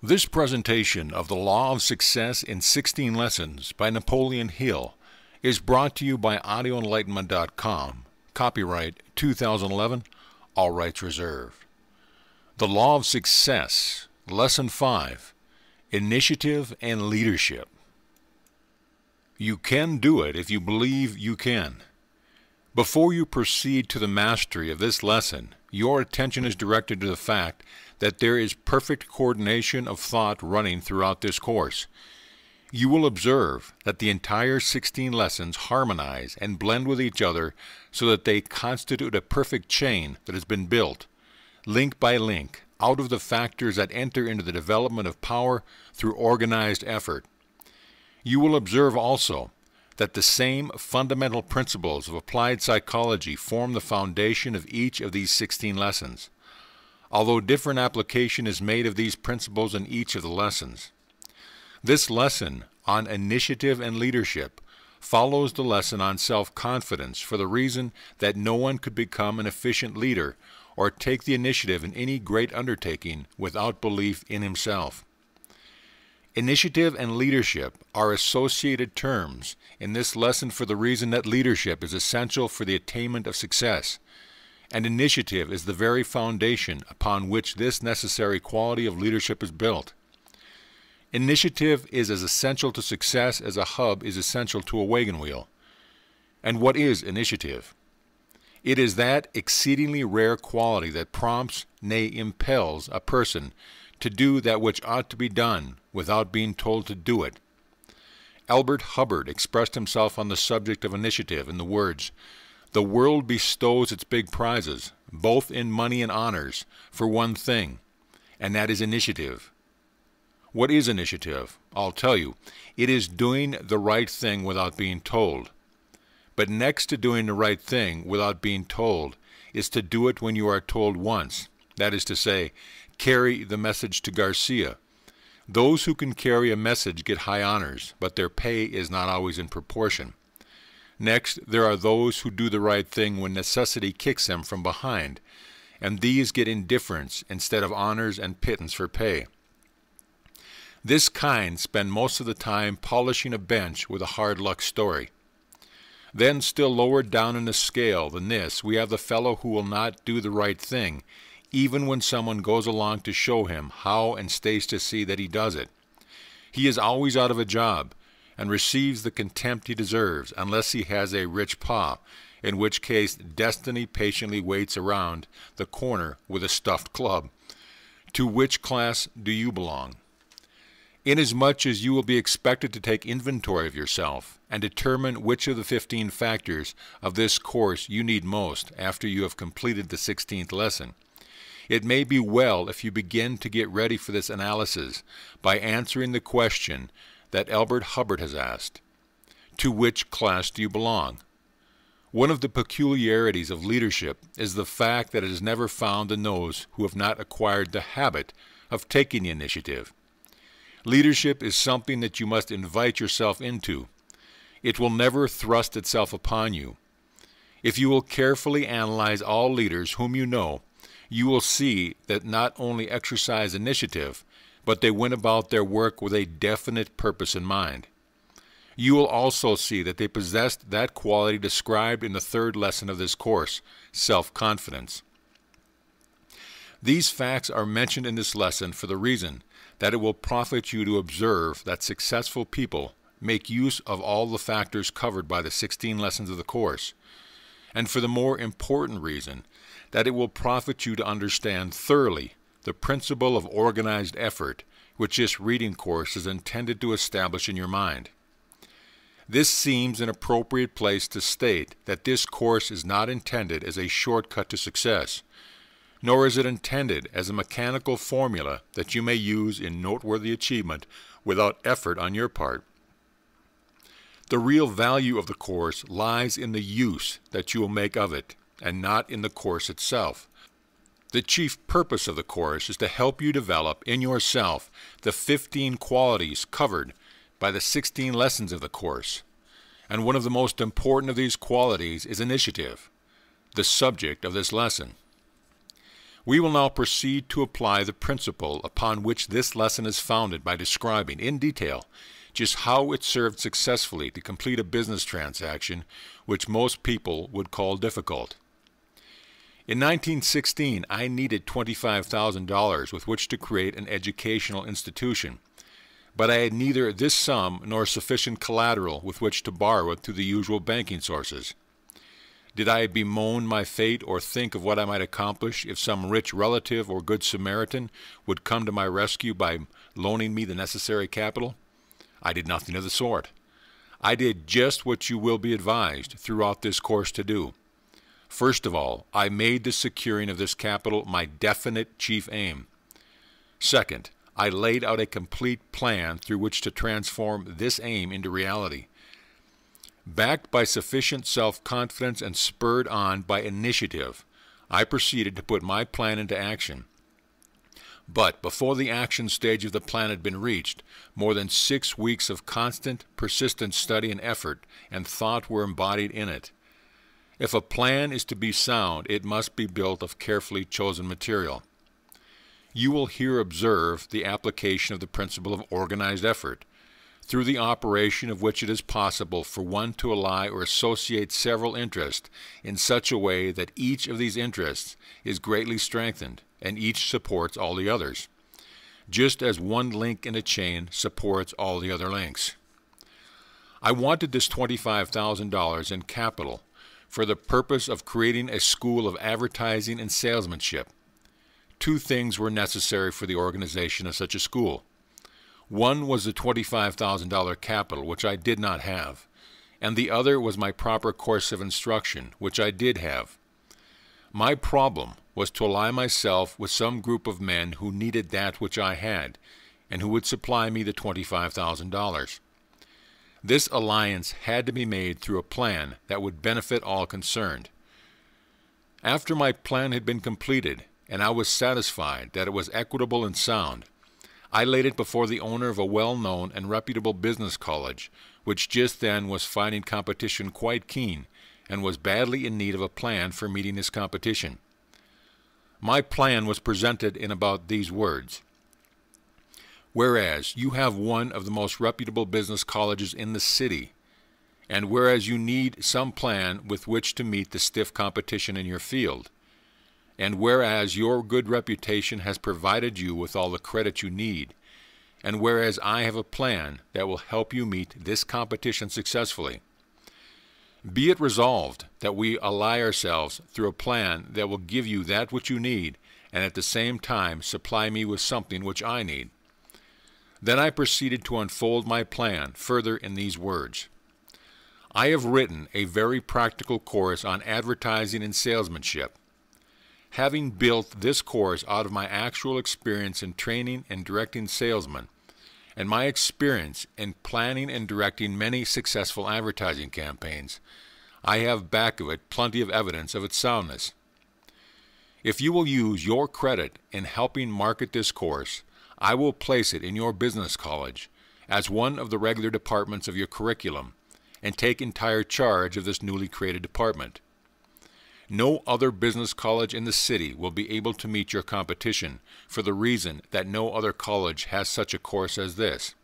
This presentation of the Law of Success in 16 Lessons by Napoleon Hill is brought to you by audioenlightenment.com. Copyright 2011, all rights reserved. The Law of Success, Lesson 5, Initiative and Leadership. You can do it if you believe you can. Before you proceed to the mastery of this lesson, your attention is directed to the fact that there is perfect coordination of thought running throughout this course. You will observe that the entire 16 lessons harmonize and blend with each other so that they constitute a perfect chain that has been built, link by link, out of the factors that enter into the development of power through organized effort. You will observe also that the same fundamental principles of applied psychology form the foundation of each of these 16 lessons, although different application is made of these principles in each of the lessons. This lesson on initiative and leadership follows the lesson on self-confidence for the reason that no one could become an efficient leader or take the initiative in any great undertaking without belief in himself. Initiative and leadership are associated terms in this lesson for the reason that leadership is essential for the attainment of success, and initiative is the very foundation upon which this necessary quality of leadership is built. Initiative is as essential to success as a hub is essential to a wagon wheel. And what is initiative? It is that exceedingly rare quality that prompts, nay, impels a person to do that which ought to be done without being told to do it. Albert Hubbard expressed himself on the subject of initiative in the words, "The world bestows its big prizes, both in money and honors, for one thing, and that is initiative." What is initiative? I'll tell you. It is doing the right thing without being told. But next to doing the right thing without being told is to do it when you are told once. That is to say, carry the message to Garcia. Those who can carry a message get high honors, but their pay is not always in proportion. Next, there are those who do the right thing when necessity kicks them from behind, and these get indifference instead of honors and pittance for pay. This kind spend most of the time polishing a bench with a hard luck story. Then, still lower down in the scale than this, we have the fellow who will not do the right thing, even when someone goes along to show him how and stays to see that he does it. He is always out of a job, and receives the contempt he deserves unless he has a rich pa, in which case destiny patiently waits around the corner with a stuffed club. To which class do you belong? Inasmuch as you will be expected to take inventory of yourself and determine which of the 15 factors of this course you need most after you have completed the 16th lesson, it may be well if you begin to get ready for this analysis by answering the question that Albert Hubbard has asked. To which class do you belong? One of the peculiarities of leadership is the fact that it is never found in those who have not acquired the habit of taking the initiative. Leadership is something that you must invite yourself into. It will never thrust itself upon you. If you will carefully analyze all leaders whom you know, you will see that not only exercise initiative, but they went about their work with a definite purpose in mind. You will also see that they possessed that quality described in the 3rd lesson of this course, self-confidence. These facts are mentioned in this lesson for the reason that it will profit you to observe that successful people make use of all the factors covered by the 16 lessons of the course, and for the more important reason that it will profit you to understand thoroughly the principle of organized effort which this reading course is intended to establish in your mind. This seems an appropriate place to state that this course is not intended as a shortcut to success, nor is it intended as a mechanical formula that you may use in noteworthy achievement without effort on your part. The real value of the course lies in the use that you will make of it, and not in the course itself. The chief purpose of the course is to help you develop in yourself the 15 qualities covered by the 16 lessons of the course, and one of the most important of these qualities is initiative, the subject of this lesson. We will now proceed to apply the principle upon which this lesson is founded by describing in detail just how it served successfully to complete a business transaction which most people would call difficult. In 1916, I needed $25,000 with which to create an educational institution, but I had neither this sum nor sufficient collateral with which to borrow it through the usual banking sources. Did I bemoan my fate or think of what I might accomplish if some rich relative or good Samaritan would come to my rescue by loaning me the necessary capital? I did nothing of the sort. I did just what you will be advised throughout this course to do. First of all, I made the securing of this capital my definite chief aim. Second, I laid out a complete plan through which to transform this aim into reality. Backed by sufficient self-confidence and spurred on by initiative, I proceeded to put my plan into action. But before the action stage of the plan had been reached, more than 6 weeks of constant, persistent study and effort and thought were embodied in it. If a plan is to be sound, it must be built of carefully chosen material. You will here observe the application of the principle of organized effort, through the operation of which it is possible for one to ally or associate several interests in such a way that each of these interests is greatly strengthened and each supports all the others, just as one link in a chain supports all the other links. I wanted this $25,000 in capital for the purpose of creating a school of advertising and salesmanship. 2 things were necessary for the organization of such a school. One was the $25,000 capital, which I did not have, and the other was my proper course of instruction, which I did have. My problem was to ally myself with some group of men who needed that which I had, and who would supply me the $25,000. This alliance had to be made through a plan that would benefit all concerned. After my plan had been completed, and I was satisfied that it was equitable and sound, I laid it before the owner of a well-known and reputable business college, which just then was finding competition quite keen and was badly in need of a plan for meeting this competition. My plan was presented in about these words. Whereas you have one of the most reputable business colleges in the city, and whereas you need some plan with which to meet the stiff competition in your field, and whereas your good reputation has provided you with all the credit you need, and whereas I have a plan that will help you meet this competition successfully, be it resolved that we ally ourselves through a plan that will give you that which you need and at the same time supply me with something which I need. Then I proceeded to unfold my plan further in these words. I have written a very practical course on advertising and salesmanship. Having built this course out of my actual experience in training and directing salesmen, and my experience in planning and directing many successful advertising campaigns, I have back of it plenty of evidence of its soundness. If you will use your credit in helping market this course, I will place it in your business college as one of the regular departments of your curriculum and take entire charge of this newly created department. No other business college in the city will be able to meet your competition for the reason that no other college has such a course as this.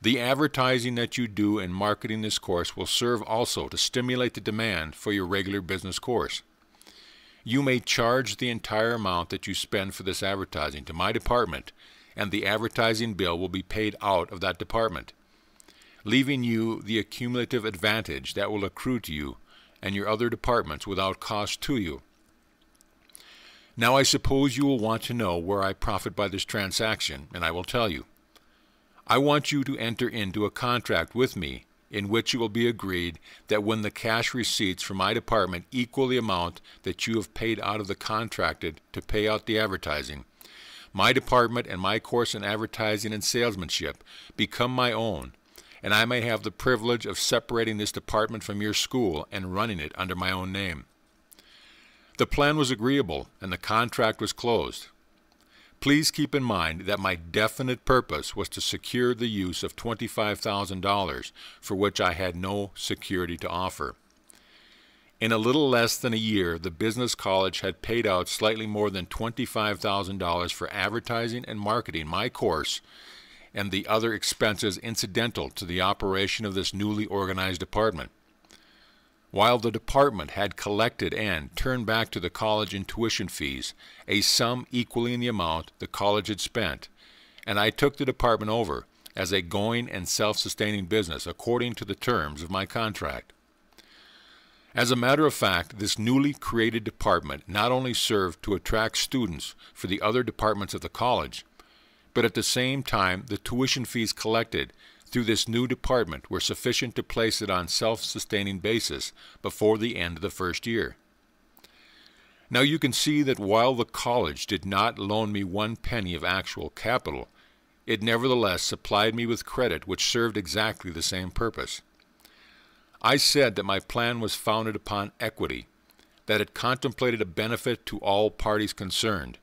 The advertising that you do in marketing this course will serve also to stimulate the demand for your regular business course. You may charge the entire amount that you spend for this advertising to my department, and the advertising bill will be paid out of that department, leaving you the accumulative advantage that will accrue to you and your other departments without cost to you. Now I suppose you will want to know where I profit by this transaction, and I will tell you. I want you to enter into a contract with me in which it will be agreed that when the cash receipts from my department equal the amount that you have paid out of the contracted to pay out the advertising, my department and my course in advertising and salesmanship become my own, and I may have the privilege of separating this department from your school and running it under my own name. The plan was agreeable, and the contract was closed. Please keep in mind that my definite purpose was to secure the use of $25,000 for which I had no security to offer. In a little less than a year, the business college had paid out slightly more than $25,000 for advertising and marketing my course and the other expenses incidental to the operation of this newly organized department. While the department had collected and turned back to the college in tuition fees a sum equaling the amount the college had spent, and I took the department over as a going and self-sustaining business according to the terms of my contract. As a matter of fact, this newly created department not only served to attract students for the other departments of the college, but at the same time the tuition fees collected through this new department were sufficient to place it on self-sustaining basis before the end of the first year. Now you can see that while the college did not loan me 1 penny of actual capital, it nevertheless supplied me with credit which served exactly the same purpose. I said that my plan was founded upon equity, that it contemplated a benefit to all parties concerned.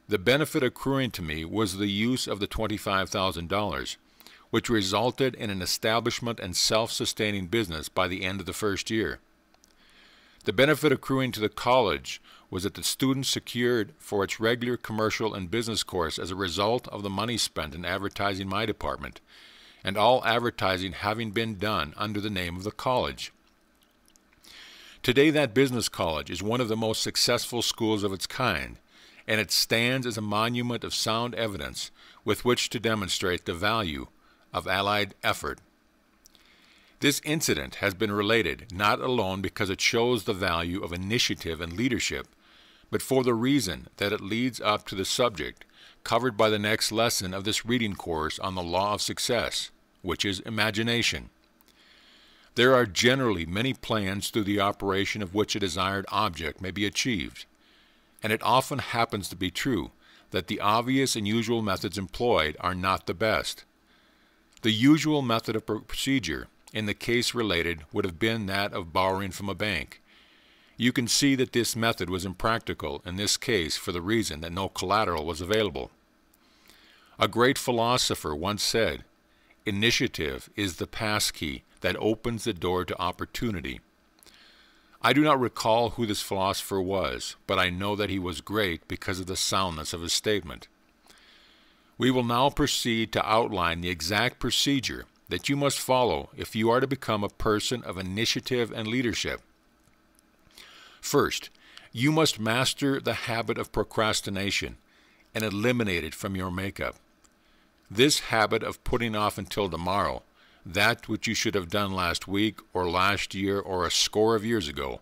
The benefit accruing to me was the use of the $25,000, which resulted in an establishment and self-sustaining business by the end of the first year. The benefit accruing to the college was that the students secured for its regular commercial and business course as a result of the money spent in advertising my department, and all advertising having been done under the name of the college. Today that business college is one of the most successful schools of its kind, and it stands as a monument of sound evidence with which to demonstrate the value of allied effort. This incident has been related not alone because it shows the value of initiative and leadership, but for the reason that it leads up to the subject covered by the next lesson of this reading course on the law of success, which is imagination. There are generally many plans through the operation of which a desired object may be achieved, and it often happens to be true that the obvious and usual methods employed are not the best. The usual method of procedure in the case related would have been that of borrowing from a bank. You can see that this method was impractical in this case for the reason that no collateral was available. A great philosopher once said, "Initiative is the passkey that opens the door to opportunity." I do not recall who this philosopher was, but I know that he was great because of the soundness of his statement. We will now proceed to outline the exact procedure that you must follow if you are to become a person of initiative and leadership. First, you must master the habit of procrastination and eliminate it from your makeup. This habit of putting off until tomorrow that which you should have done last week or last year or a score of years ago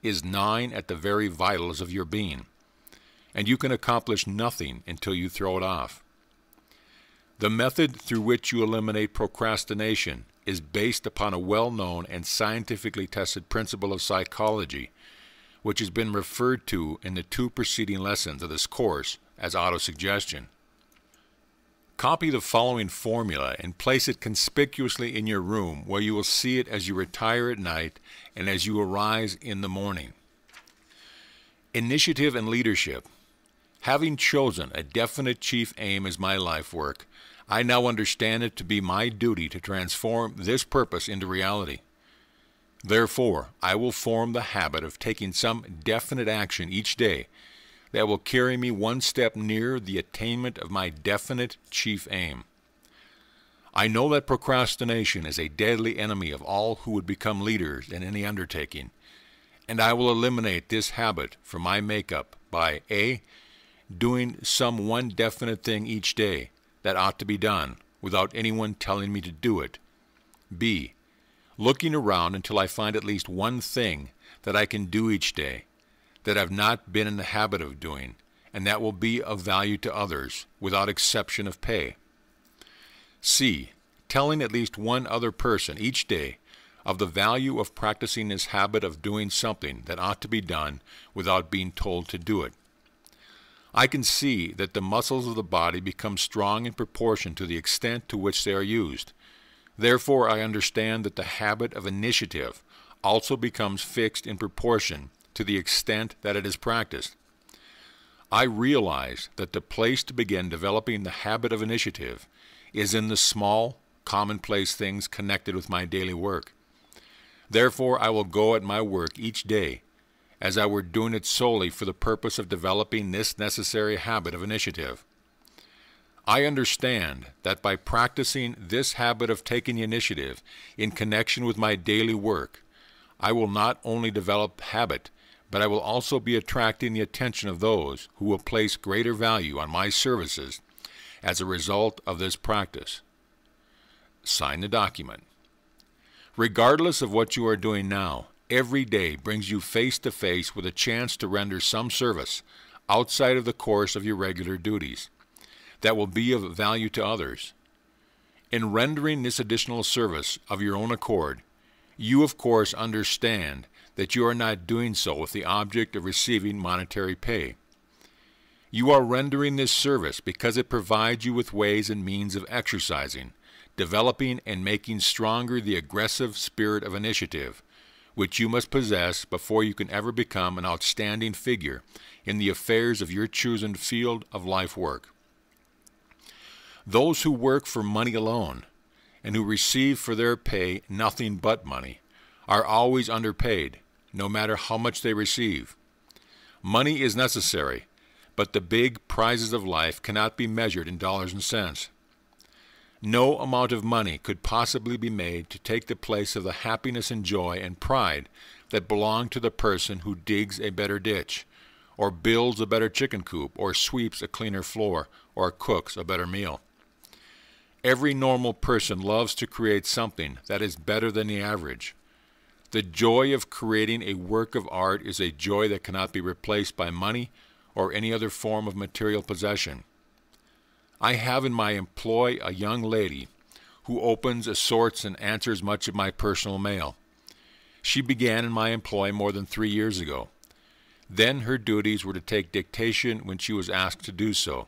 is gnawing at the very vitals of your being, and you can accomplish nothing until you throw it off. The method through which you eliminate procrastination is based upon a well-known and scientifically tested principle of psychology, which has been referred to in the 2 preceding lessons of this course as autosuggestion. Copy the following formula and place it conspicuously in your room where you will see it as you retire at night and as you arise in the morning. Initiative and leadership. Having chosen a definite chief aim as my life work, I now understand it to be my duty to transform this purpose into reality. Therefore, I will form the habit of taking some definite action each day that will carry me one step nearer the attainment of my definite chief aim. I know that procrastination is a deadly enemy of all who would become leaders in any undertaking, and I will eliminate this habit from my makeup by A. Doing some one definite thing each day that ought to be done without anyone telling me to do it. B. Looking around until I find at least one thing that I can do each day that I've not been in the habit of doing, and that will be of value to others without exception of pay. C. Telling at least one other person each day of the value of practicing this habit of doing something that ought to be done without being told to do it. I can see that the muscles of the body become strong in proportion to the extent to which they are used. Therefore, I understand that the habit of initiative also becomes fixed in proportion to the extent that it is practiced. I realize that the place to begin developing the habit of initiative is in the small, commonplace things connected with my daily work. Therefore I will go at my work each day as I were doing it solely for the purpose of developing this necessary habit of initiative. I understand that by practicing this habit of taking the initiative in connection with my daily work, I will not only develop habit, but I will also be attracting the attention of those who will place greater value on my services as a result of this practice. Sign the document. Regardless of what you are doing now, every day brings you face to face with a chance to render some service outside of the course of your regular duties that will be of value to others. In rendering this additional service of your own accord, you of course understand that you are not doing so with the object of receiving monetary pay. You are rendering this service because it provides you with ways and means of exercising, developing, and making stronger the aggressive spirit of initiative, which you must possess before you can ever become an outstanding figure in the affairs of your chosen field of life work. Those who work for money alone, and who receive for their pay nothing but money, are always underpaid, no matter how much they receive. Money is necessary, but the big prizes of life cannot be measured in dollars and cents. No amount of money could possibly be made to take the place of the happiness and joy and pride that belong to the person who digs a better ditch, or builds a better chicken coop, or sweeps a cleaner floor, or cooks a better meal. Every normal person loves to create something that is better than the average. The joy of creating a work of art is a joy that cannot be replaced by money or any other form of material possession. I have in my employ a young lady who opens, assorts, and answers much of my personal mail. She began in my employ more than 3 years ago. Then her duties were to take dictation when she was asked to do so.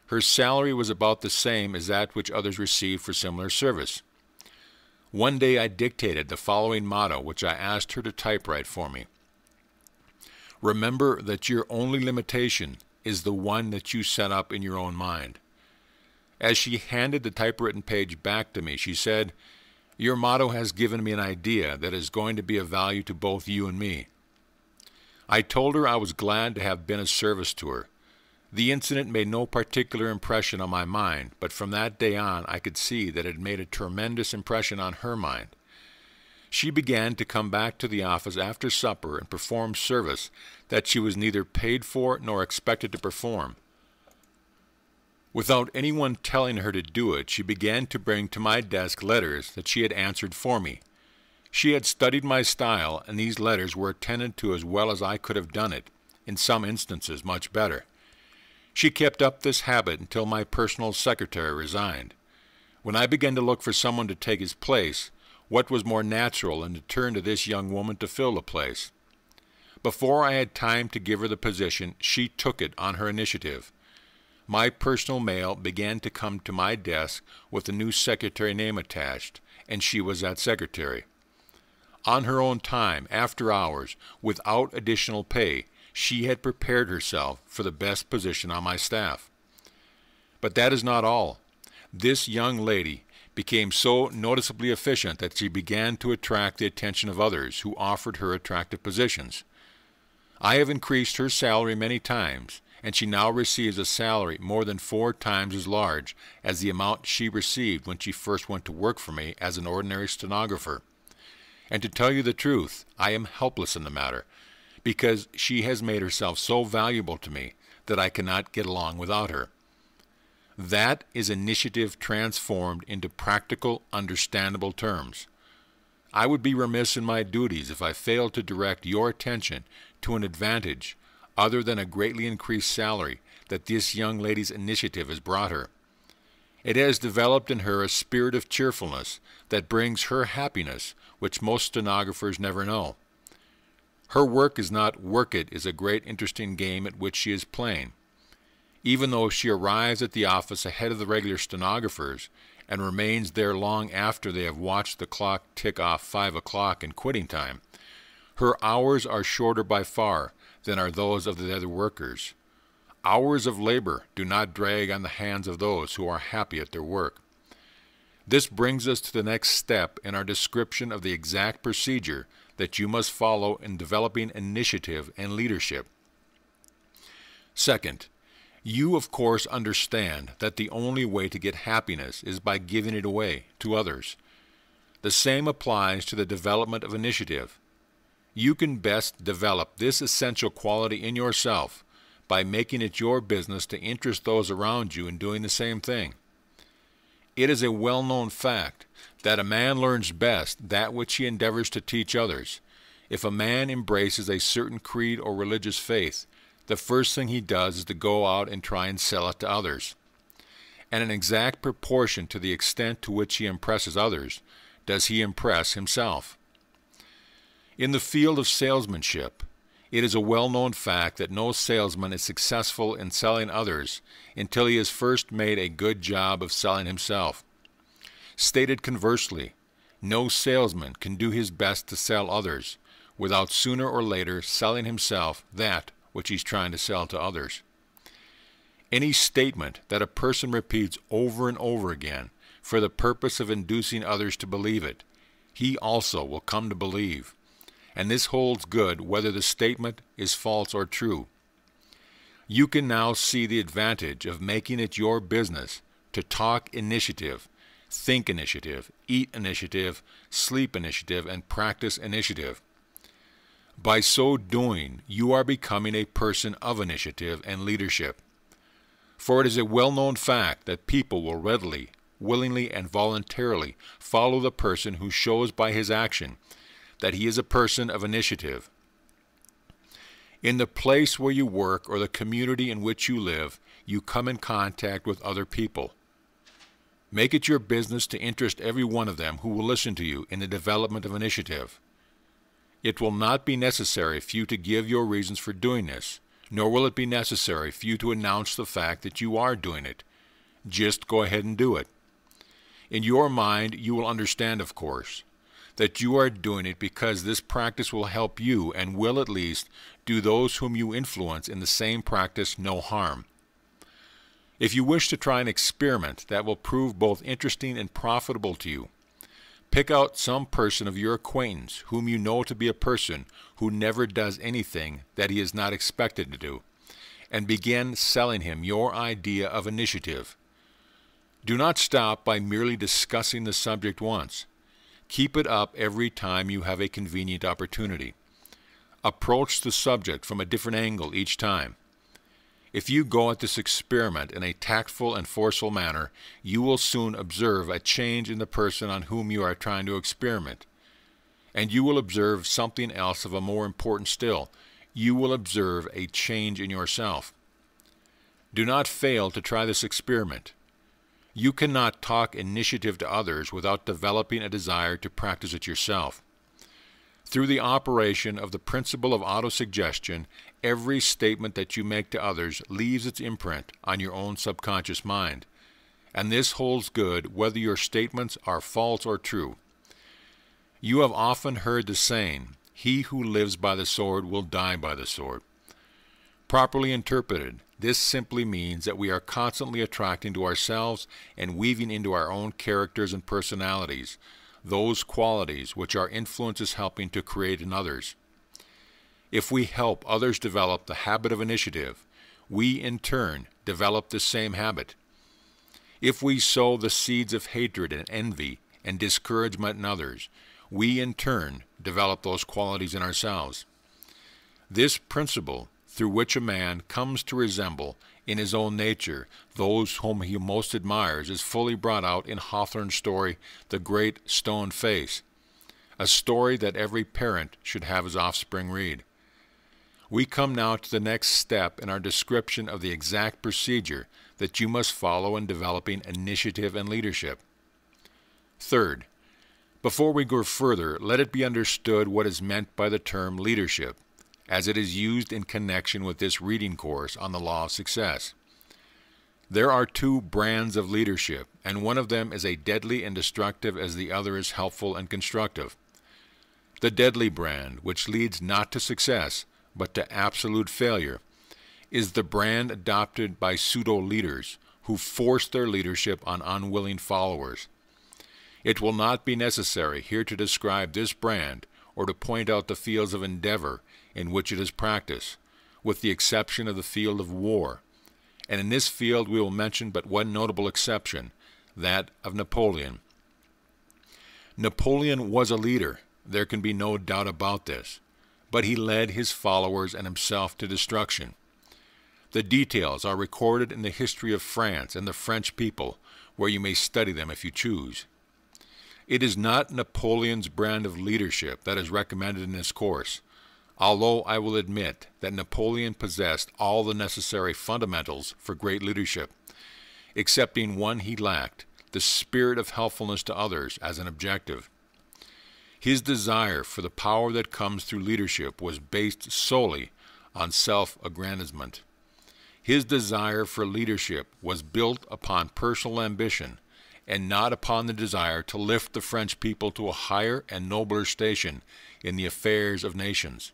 Her salary was about the same as that which others received for similar service. One day I dictated the following motto, which I asked her to typewrite for me. Remember that your only limitation is the one that you set up in your own mind. As she handed the typewritten page back to me, she said, "Your motto has given me an idea that is going to be of value to both you and me." I told her I was glad to have been of service to her. The incident made no particular impression on my mind, but from that day on I could see that it had made a tremendous impression on her mind. She began to come back to the office after supper and perform service that she was neither paid for nor expected to perform. Without anyone telling her to do it, she began to bring to my desk letters that she had answered for me. She had studied my style, and these letters were attended to as well as I could have done it, in some instances much better. She kept up this habit until my personal secretary resigned. When I began to look for someone to take his place, what was more natural than to turn to this young woman to fill the place? Before I had time to give her the position, she took it on her initiative. My personal mail began to come to my desk with the new secretary name attached, and she was that secretary. On her own time, after hours, without additional pay, she had prepared herself for the best position on my staff. But that is not all. This young lady became so noticeably efficient that she began to attract the attention of others who offered her attractive positions. I have increased her salary many times, and she now receives a salary more than 4 times as large as the amount she received when she first went to work for me as an ordinary stenographer. And to tell you the truth, I am helpless in the matter, because she has made herself so valuable to me that I cannot get along without her. That is initiative transformed into practical, understandable terms. I would be remiss in my duties if I failed to direct your attention to an advantage other than a greatly increased salary that this young lady's initiative has brought her. It has developed in her a spirit of cheerfulness that brings her happiness, which most stenographers never know. Her work is not work. It is a great interesting game at which she is playing. Even though she arrives at the office ahead of the regular stenographers and remains there long after they have watched the clock tick off 5 o'clock in quitting time, her hours are shorter by far than are those of the other workers. Hours of labor do not drag on the hands of those who are happy at their work. This brings us to the next step in our description of the exact procedure that you must follow in developing initiative and leadership. Second, you of course understand that the only way to get happiness is by giving it away to others. The same applies to the development of initiative. You can best develop this essential quality in yourself by making it your business to interest those around you in doing the same thing. It is a well-known fact that a man learns best that which he endeavors to teach others. If a man embraces a certain creed or religious faith, the first thing he does is to go out and try and sell it to others. And in exact proportion to the extent to which he impresses others, does he impress himself. In the field of salesmanship, it is a well-known fact that no salesman is successful in selling others until he has first made a good job of selling himself. Stated conversely, no salesman can do his best to sell others without sooner or later selling himself that which he's trying to sell to others. Any statement that a person repeats over and over again for the purpose of inducing others to believe it, he also will come to believe. And this holds good whether the statement is false or true. You can now see the advantage of making it your business to talk initiative, think initiative, eat initiative, sleep initiative, and practice initiative. By so doing, you are becoming a person of initiative and leadership. For it is a well-known fact that people will readily, willingly, and voluntarily follow the person who shows by his action that he is a person of initiative. In the place where you work or the community in which you live, you come in contact with other people. Make it your business to interest every one of them who will listen to you in the development of initiative. It will not be necessary for you to give your reasons for doing this, nor will it be necessary for you to announce the fact that you are doing it. Just go ahead and do it. In your mind, you will understand, of course, that you are doing it because this practice will help you and will at least do those whom you influence in the same practice no harm. If you wish to try an experiment that will prove both interesting and profitable to you, pick out some person of your acquaintance whom you know to be a person who never does anything that he is not expected to do, and begin selling him your idea of initiative. Do not stop by merely discussing the subject once. Keep it up every time you have a convenient opportunity. Approach the subject from a different angle each time. If you go at this experiment in a tactful and forceful manner, you will soon observe a change in the person on whom you are trying to experiment. And you will observe something else of a more important still. You will observe a change in yourself. Do not fail to try this experiment. You cannot talk initiative to others without developing a desire to practice it yourself. Through the operation of the principle of autosuggestion, every statement that you make to others leaves its imprint on your own subconscious mind, and this holds good whether your statements are false or true. You have often heard the saying, "He who lives by the sword will die by the sword." Properly interpreted, this simply means that we are constantly attracting to ourselves and weaving into our own characters and personalities those qualities which our influence is helping to create in others. If we help others develop the habit of initiative, we in turn develop the same habit. If we sow the seeds of hatred and envy and discouragement in others, we in turn develop those qualities in ourselves. This principle, through which a man comes to resemble in his own nature those whom he most admires, is fully brought out in Hawthorne's story, The Great Stone Face, a story that every parent should have his offspring read. We come now to the next step in our description of the exact procedure that you must follow in developing initiative and leadership. Third, before we go further, let it be understood what is meant by the term leadership, as it is used in connection with this reading course on the law of success. There are two brands of leadership, and one of them is as deadly and destructive as the other is helpful and constructive. The deadly brand, which leads not to success, but to absolute failure, is the brand adopted by pseudo-leaders who force their leadership on unwilling followers. It will not be necessary here to describe this brand or to point out the fields of endeavor in which it is practiced, with the exception of the field of war. And in this field we will mention but one notable exception, that of Napoleon. Napoleon was a leader, there can be no doubt about this, but he led his followers and himself to destruction. The details are recorded in the history of France and the French people, where you may study them if you choose. It is not Napoleon's brand of leadership that is recommended in this course, although I will admit that Napoleon possessed all the necessary fundamentals for great leadership, excepting one he lacked, the spirit of helpfulness to others as an objective. His desire for the power that comes through leadership was based solely on self-aggrandizement. His desire for leadership was built upon personal ambition and not upon the desire to lift the French people to a higher and nobler station in the affairs of nations.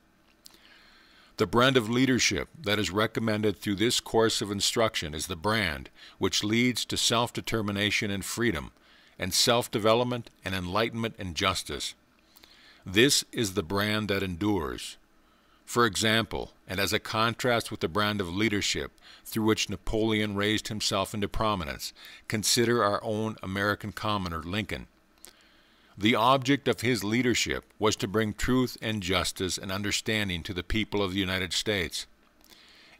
The brand of leadership that is recommended through this course of instruction is the brand which leads to self-determination and freedom, and self-development and enlightenment and justice. This is the brand that endures. For example, and as a contrast with the brand of leadership through which Napoleon raised himself into prominence, consider our own American commoner Lincoln. The object of his leadership was to bring truth and justice and understanding to the people of the United States.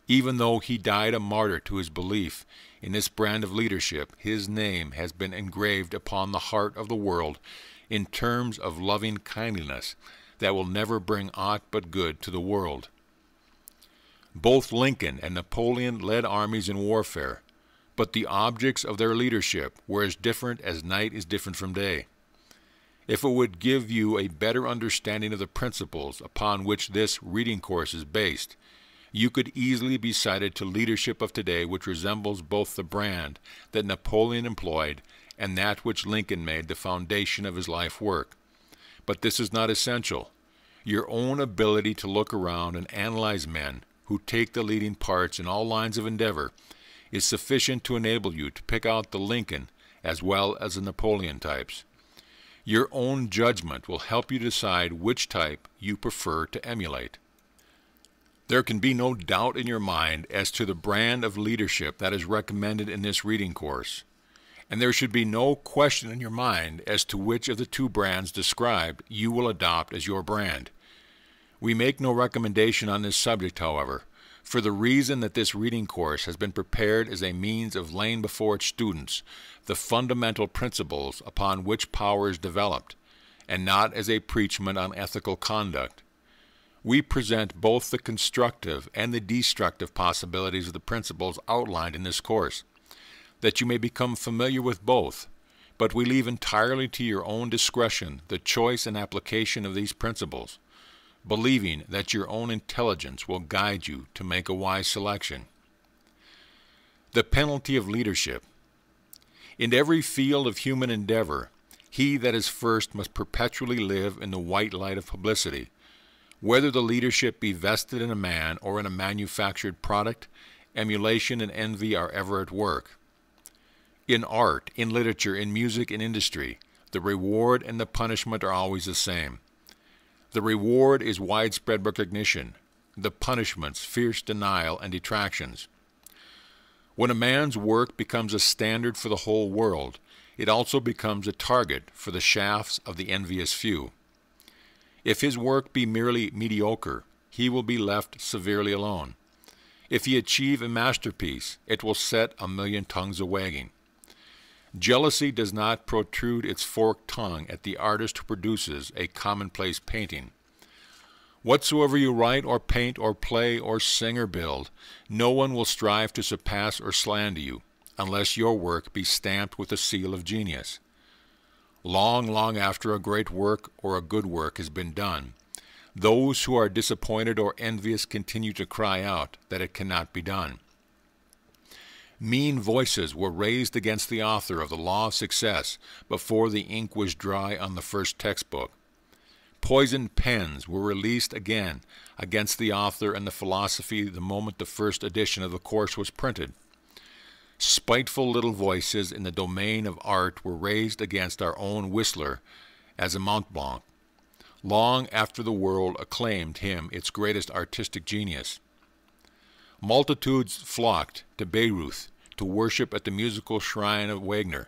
Even though he died a martyr to his belief in this brand of leadership, his name has been engraved upon the heart of the world in terms of loving kindliness that will never bring aught but good to the world. Both Lincoln and Napoleon led armies in warfare, but the objects of their leadership were as different as night is different from day. If it would give you a better understanding of the principles upon which this reading course is based, you could easily be cited to leadership of today which resembles both the brand that Napoleon employed and that which Lincoln made the foundation of his life work. But this is not essential. Your own ability to look around and analyze men who take the leading parts in all lines of endeavor is sufficient to enable you to pick out the Lincoln as well as the Napoleon types. Your own judgment will help you decide which type you prefer to emulate. There can be no doubt in your mind as to the brand of leadership that is recommended in this reading course, and there should be no question in your mind as to which of the two brands described you will adopt as your brand. We make no recommendation on this subject, however, for the reason that this reading course has been prepared as a means of laying before its students the fundamental principles upon which power is developed, and not as a preachment on ethical conduct. We present both the constructive and the destructive possibilities of the principles outlined in this course, that you may become familiar with both, but we leave entirely to your own discretion the choice and application of these principles, believing that your own intelligence will guide you to make a wise selection. The penalty of leadership. In every field of human endeavor, he that is first must perpetually live in the white light of publicity. Whether the leadership be vested in a man or in a manufactured product, emulation and envy are ever at work. In art, in literature, in music, in industry, the reward and the punishment are always the same. The reward is widespread recognition, the punishments fierce denial and detractions. When a man's work becomes a standard for the whole world, it also becomes a target for the shafts of the envious few. If his work be merely mediocre, he will be left severely alone. If he achieve a masterpiece, it will set a million tongues a-wagging. Jealousy does not protrude its forked tongue at the artist who produces a commonplace painting. Whatsoever you write or paint or play or sing or build, no one will strive to surpass or slander you, unless your work be stamped with the seal of genius. Long, long after a great work or a good work has been done, those who are disappointed or envious continue to cry out that it cannot be done. Mean voices were raised against the author of the Law of Success before the ink was dry on the first textbook. Poisoned pens were released again against the author and the philosophy the moment the first edition of the course was printed. Spiteful little voices in the domain of art were raised against our own Whistler as a Mont Blanc, long after the world acclaimed him its greatest artistic genius. Multitudes flocked to Bayreuth to worship at the musical shrine of Wagner,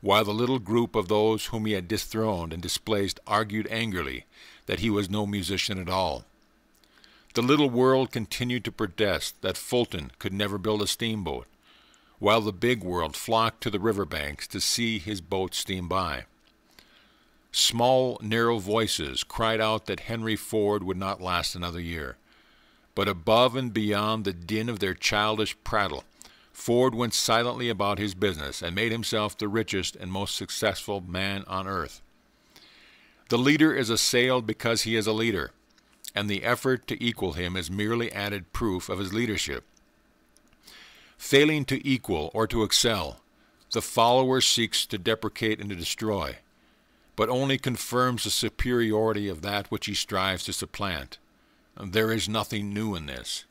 while the little group of those whom he had dethroned and displaced argued angrily that he was no musician at all. The little world continued to protest that Fulton could never build a steamboat, while the big world flocked to the riverbanks to see his boat steam by. Small, narrow voices cried out that Henry Ford would not last another year. But above and beyond the din of their childish prattle, Ford went silently about his business and made himself the richest and most successful man on earth. The leader is assailed because he is a leader, and the effort to equal him is merely added proof of his leadership. Failing to equal or to excel, the follower seeks to deprecate and to destroy, but only confirms the superiority of that which he strives to supplant. There is nothing new in this.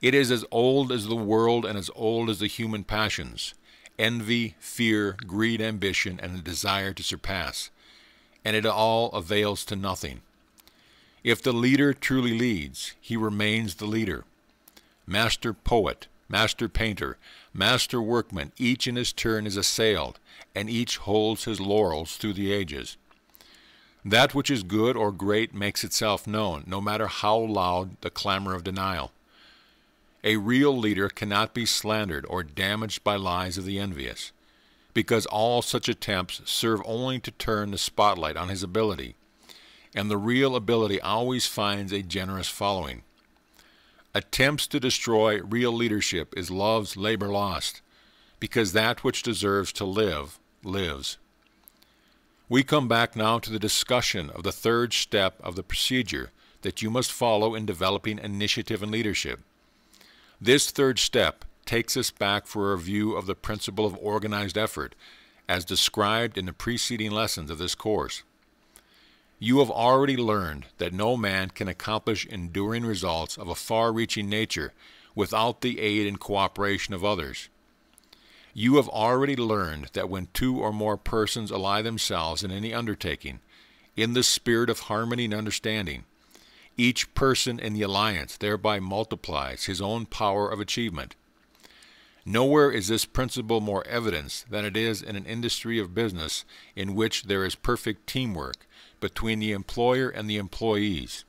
It is as old as the world and as old as the human passions, envy, fear, greed, ambition, and the desire to surpass, and it all avails to nothing. If the leader truly leads, he remains the leader. Master poet, master painter, master workman, each in his turn is assailed, and each holds his laurels through the ages. That which is good or great makes itself known, no matter how loud the clamor of denial. A real leader cannot be slandered or damaged by lies of the envious, because all such attempts serve only to turn the spotlight on his ability, and the real ability always finds a generous following. Attempts to destroy real leadership is love's labor lost, because that which deserves to live, lives. We come back now to the discussion of the third step of the procedure that you must follow in developing initiative and leadership. This third step takes us back for a review of the principle of organized effort as described in the preceding lessons of this course. You have already learned that no man can accomplish enduring results of a far-reaching nature without the aid and cooperation of others. You have already learned that when two or more persons ally themselves in any undertaking, in the spirit of harmony and understanding, each person in the alliance thereby multiplies his own power of achievement. Nowhere is this principle more evidenced than it is in an industry of business in which there is perfect teamwork between the employer and the employees.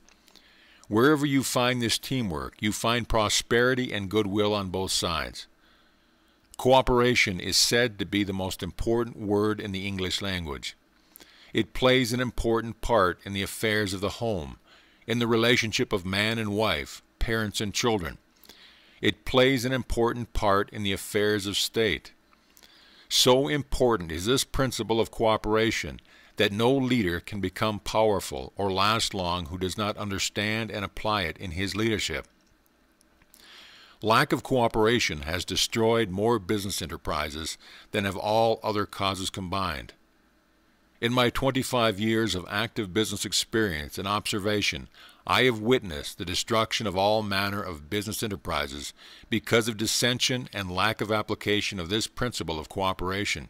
Wherever you find this teamwork, you find prosperity and goodwill on both sides. Cooperation is said to be the most important word in the English language. It plays an important part in the affairs of the home, in the relationship of man and wife, parents and children. It plays an important part in the affairs of state. So important is this principle of cooperation that no leader can become powerful or last long who does not understand and apply it in his leadership. Lack of cooperation has destroyed more business enterprises than have all other causes combined. In my 25 years of active business experience and observation, I have witnessed the destruction of all manner of business enterprises because of dissension and lack of application of this principle of cooperation.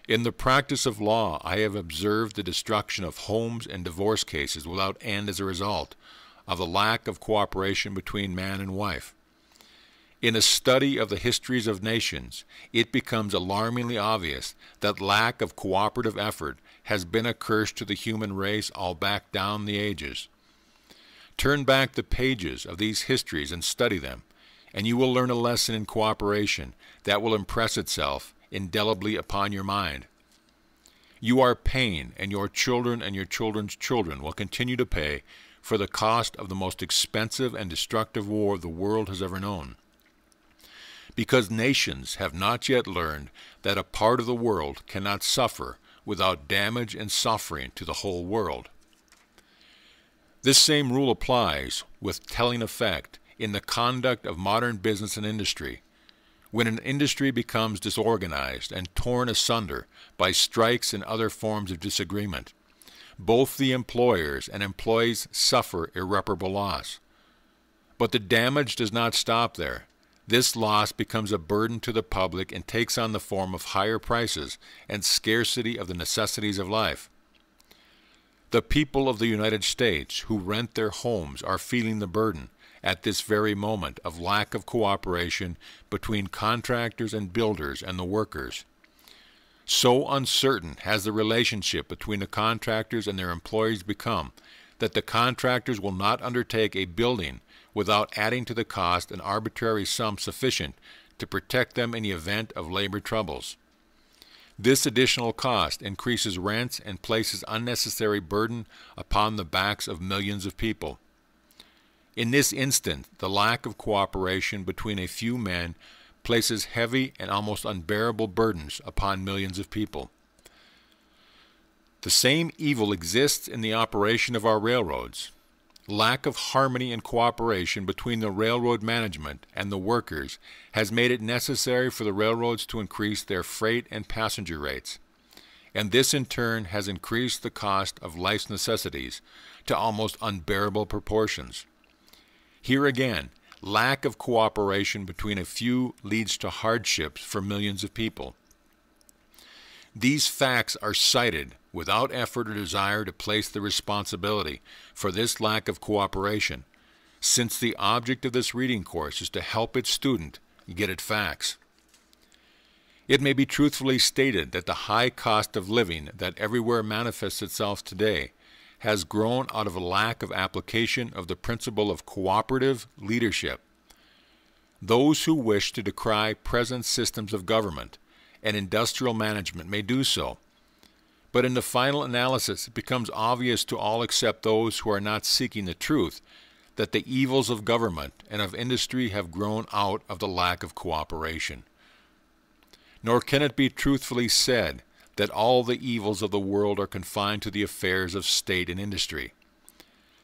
In the practice of law, I have observed the destruction of homes and divorce cases without end as a result of the lack of cooperation between man and wife. In a study of the histories of nations, it becomes alarmingly obvious that lack of cooperative effort has been a curse to the human race all back down the ages. Turn back the pages of these histories and study them, and you will learn a lesson in cooperation that will impress itself indelibly upon your mind. You are paying, and your children and your children's children will continue to pay for the cost of the most expensive and destructive war the world has ever known, because nations have not yet learned that a part of the world cannot suffer without damage and suffering to the whole world. This same rule applies with telling effect in the conduct of modern business and industry. When an industry becomes disorganized and torn asunder by strikes and other forms of disagreement, both the employers and employees suffer irreparable loss. But the damage does not stop there. This loss becomes a burden to the public and takes on the form of higher prices and scarcity of the necessities of life. The people of the United States who rent their homes are feeling the burden at this very moment of lack of cooperation between contractors and builders and the workers. So uncertain has the relationship between the contractors and their employees become that the contractors will not undertake a building without adding to the cost an arbitrary sum sufficient to protect them in the event of labor troubles. This additional cost increases rents and places unnecessary burden upon the backs of millions of people. In this instant, the lack of cooperation between a few men places heavy and almost unbearable burdens upon millions of people. The same evil exists in the operation of our railroads. Lack of harmony and cooperation between the railroad management and the workers has made it necessary for the railroads to increase their freight and passenger rates, and this in turn has increased the cost of life's necessities to almost unbearable proportions. Here again, lack of cooperation between a few leads to hardships for millions of people. These facts are cited without effort or desire to place the responsibility for this lack of cooperation, since the object of this reading course is to help its student get at facts. It may be truthfully stated that the high cost of living that everywhere manifests itself today has grown out of a lack of application of the principle of cooperative leadership. Those who wish to decry present systems of government and industrial management may do so, but in the final analysis it becomes obvious to all except those who are not seeking the truth that the evils of government and of industry have grown out of the lack of cooperation. Nor can it be truthfully said that all the evils of the world are confined to the affairs of state and industry.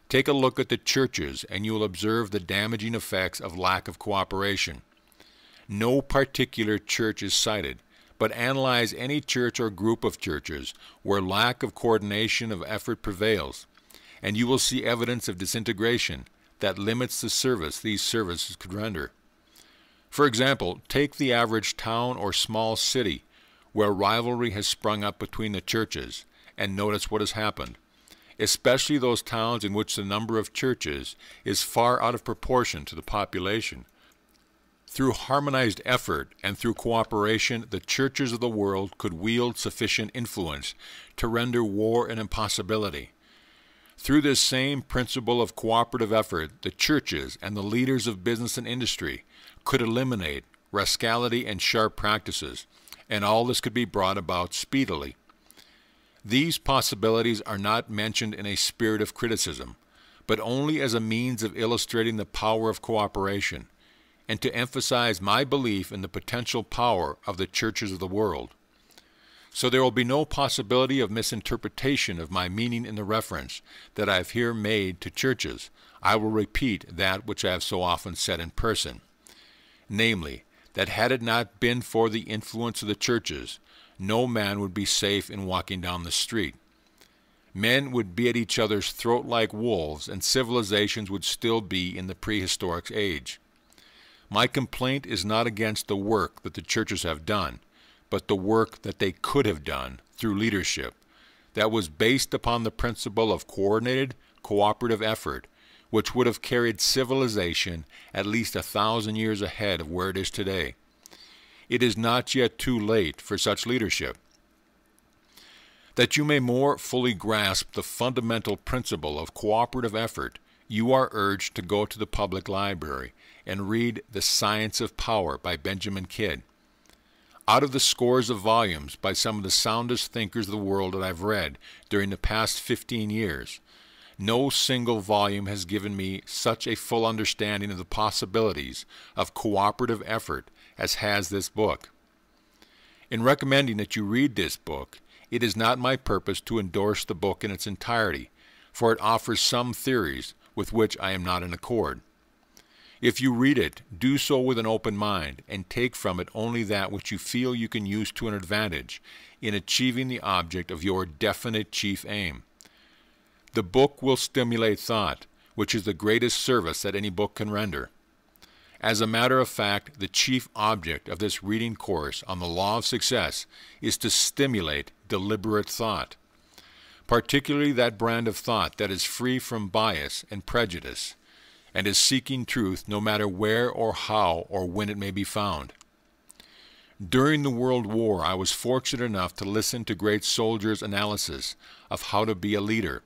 Take a look at the churches and you will observe the damaging effects of lack of cooperation. No particular church is cited, but analyze any church or group of churches where lack of coordination of effort prevails, and you will see evidence of disintegration that limits the service these services could render. For example, take the average town or small city where rivalry has sprung up between the churches, and notice what has happened, especially those towns in which the number of churches is far out of proportion to the population. Through harmonized effort and through cooperation, the churches of the world could wield sufficient influence to render war an impossibility. Through this same principle of cooperative effort, the churches and the leaders of business and industry could eliminate rascality and sharp practices, and all this could be brought about speedily. These possibilities are not mentioned in a spirit of criticism, but only as a means of illustrating the power of cooperation, and to emphasize my belief in the potential power of the churches of the world. So there will be no possibility of misinterpretation of my meaning in the reference that I have here made to churches. I will repeat that which I have so often said in person, namely, that had it not been for the influence of the churches, no man would be safe in walking down the street. Men would be at each other's throat like wolves, and civilizations would still be in the prehistoric age. My complaint is not against the work that the churches have done, but the work that they could have done through leadership that was based upon the principle of coordinated, cooperative effort, which would have carried civilization at least 1,000 years ahead of where it is today. It is not yet too late for such leadership. That you may more fully grasp the fundamental principle of cooperative effort, you are urged to go to the public library and read The Science of Power by Benjamin Kidd. Out of the scores of volumes by some of the soundest thinkers of the world that I've read during the past 15 years, no single volume has given me such a full understanding of the possibilities of cooperative effort as has this book. In recommending that you read this book, it is not my purpose to endorse the book in its entirety, for it offers some theories with which I am not in accord. If you read it, do so with an open mind, and take from it only that which you feel you can use to an advantage in achieving the object of your definite chief aim. The book will stimulate thought, which is the greatest service that any book can render. As a matter of fact, the chief object of this reading course on the law of success is to stimulate deliberate thought, particularly that brand of thought that is free from bias and prejudice, and is seeking truth no matter where or how or when it may be found. During the World War, I was fortunate enough to listen to great soldiers' analysis of how to be a leader.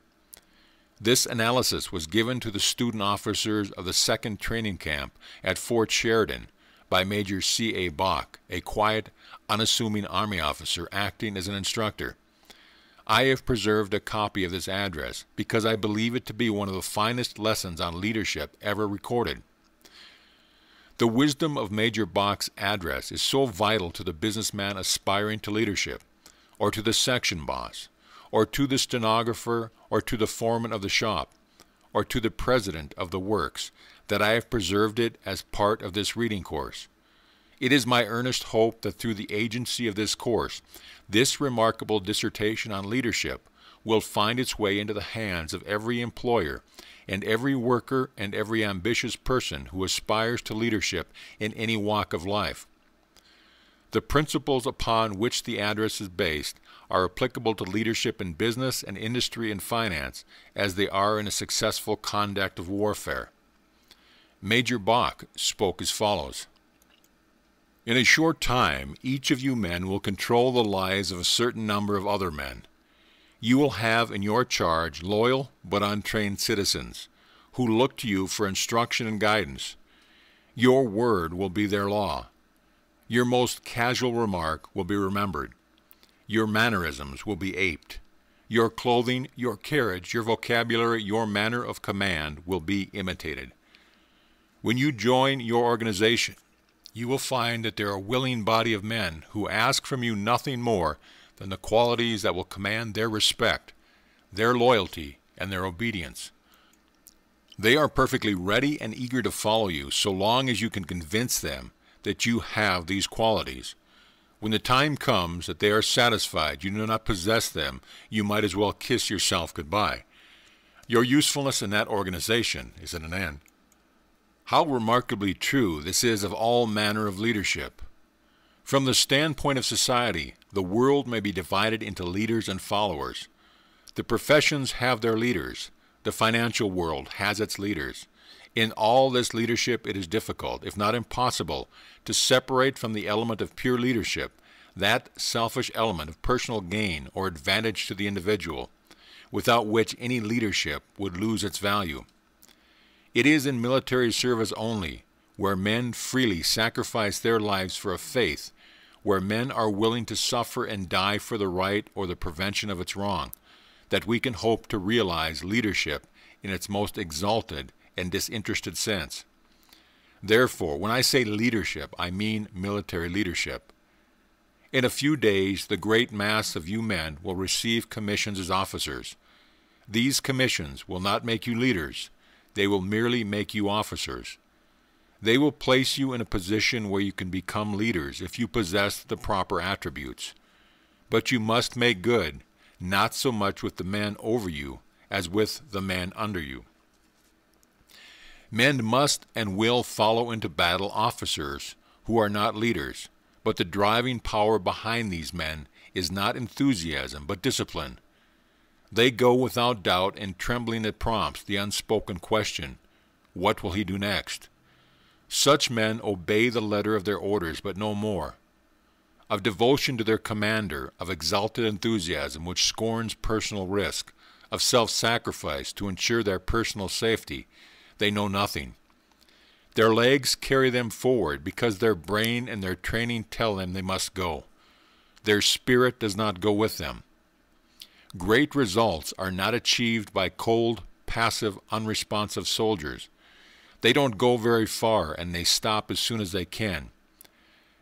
This analysis was given to the student officers of the 2nd Training Camp at Fort Sheridan by Major C.A. Bach, a quiet, unassuming Army officer acting as an instructor. I have preserved a copy of this address because I believe it to be one of the finest lessons on leadership ever recorded. The wisdom of Major Bach's address is so vital to the businessman aspiring to leadership, or to the section boss, or to the stenographer, or to the foreman of the shop, or to the president of the works, that I have preserved it as part of this reading course. It is my earnest hope that through the agency of this course, this remarkable dissertation on leadership will find its way into the hands of every employer and every worker and every ambitious person who aspires to leadership in any walk of life. The principles upon which the address is based are applicable to leadership in business and industry and finance as they are in a successful conduct of warfare. Major Bach spoke as follows. In a short time, each of you men will control the lives of a certain number of other men. You will have in your charge loyal but untrained citizens who look to you for instruction and guidance. Your word will be their law. Your most casual remark will be remembered. Your mannerisms will be aped. Your clothing, your carriage, your vocabulary, your manner of command will be imitated. When you join your organization, you will find that there are a willing body of men who ask from you nothing more than the qualities that will command their respect, their loyalty, and their obedience. They are perfectly ready and eager to follow you so long as you can convince them that you have these qualities. When the time comes that they are satisfied you do not possess them, you might as well kiss yourself goodbye. Your usefulness in that organization is at an end. How remarkably true this is of all manner of leadership. From the standpoint of society, the world may be divided into leaders and followers. The professions have their leaders. The financial world has its leaders. In all this leadership, it is difficult, if not impossible, to separate from the element of pure leadership that selfish element of personal gain or advantage to the individual, without which any leadership would lose its value. It is in military service only, where men freely sacrifice their lives for a faith, where men are willing to suffer and die for the right or the prevention of its wrong, that we can hope to realize leadership in its most exalted and disinterested sense. Therefore, when I say leadership, I mean military leadership. In a few days, the great mass of you men will receive commissions as officers. These commissions will not make you leaders. They will merely make you officers. They will place you in a position where you can become leaders if you possess the proper attributes. But you must make good, not so much with the man over you as with the man under you. Men must and will follow into battle officers who are not leaders, but the driving power behind these men is not enthusiasm but discipline. They go without doubt and trembling that prompts the unspoken question, what will he do next? Such men obey the letter of their orders, but no more. Of devotion to their commander, of exalted enthusiasm which scorns personal risk, of self-sacrifice to ensure their personal safety, they know nothing. Their legs carry them forward because their brain and their training tell them they must go. Their spirit does not go with them. Great results are not achieved by cold, passive, unresponsive soldiers. They don't go very far and they stop as soon as they can.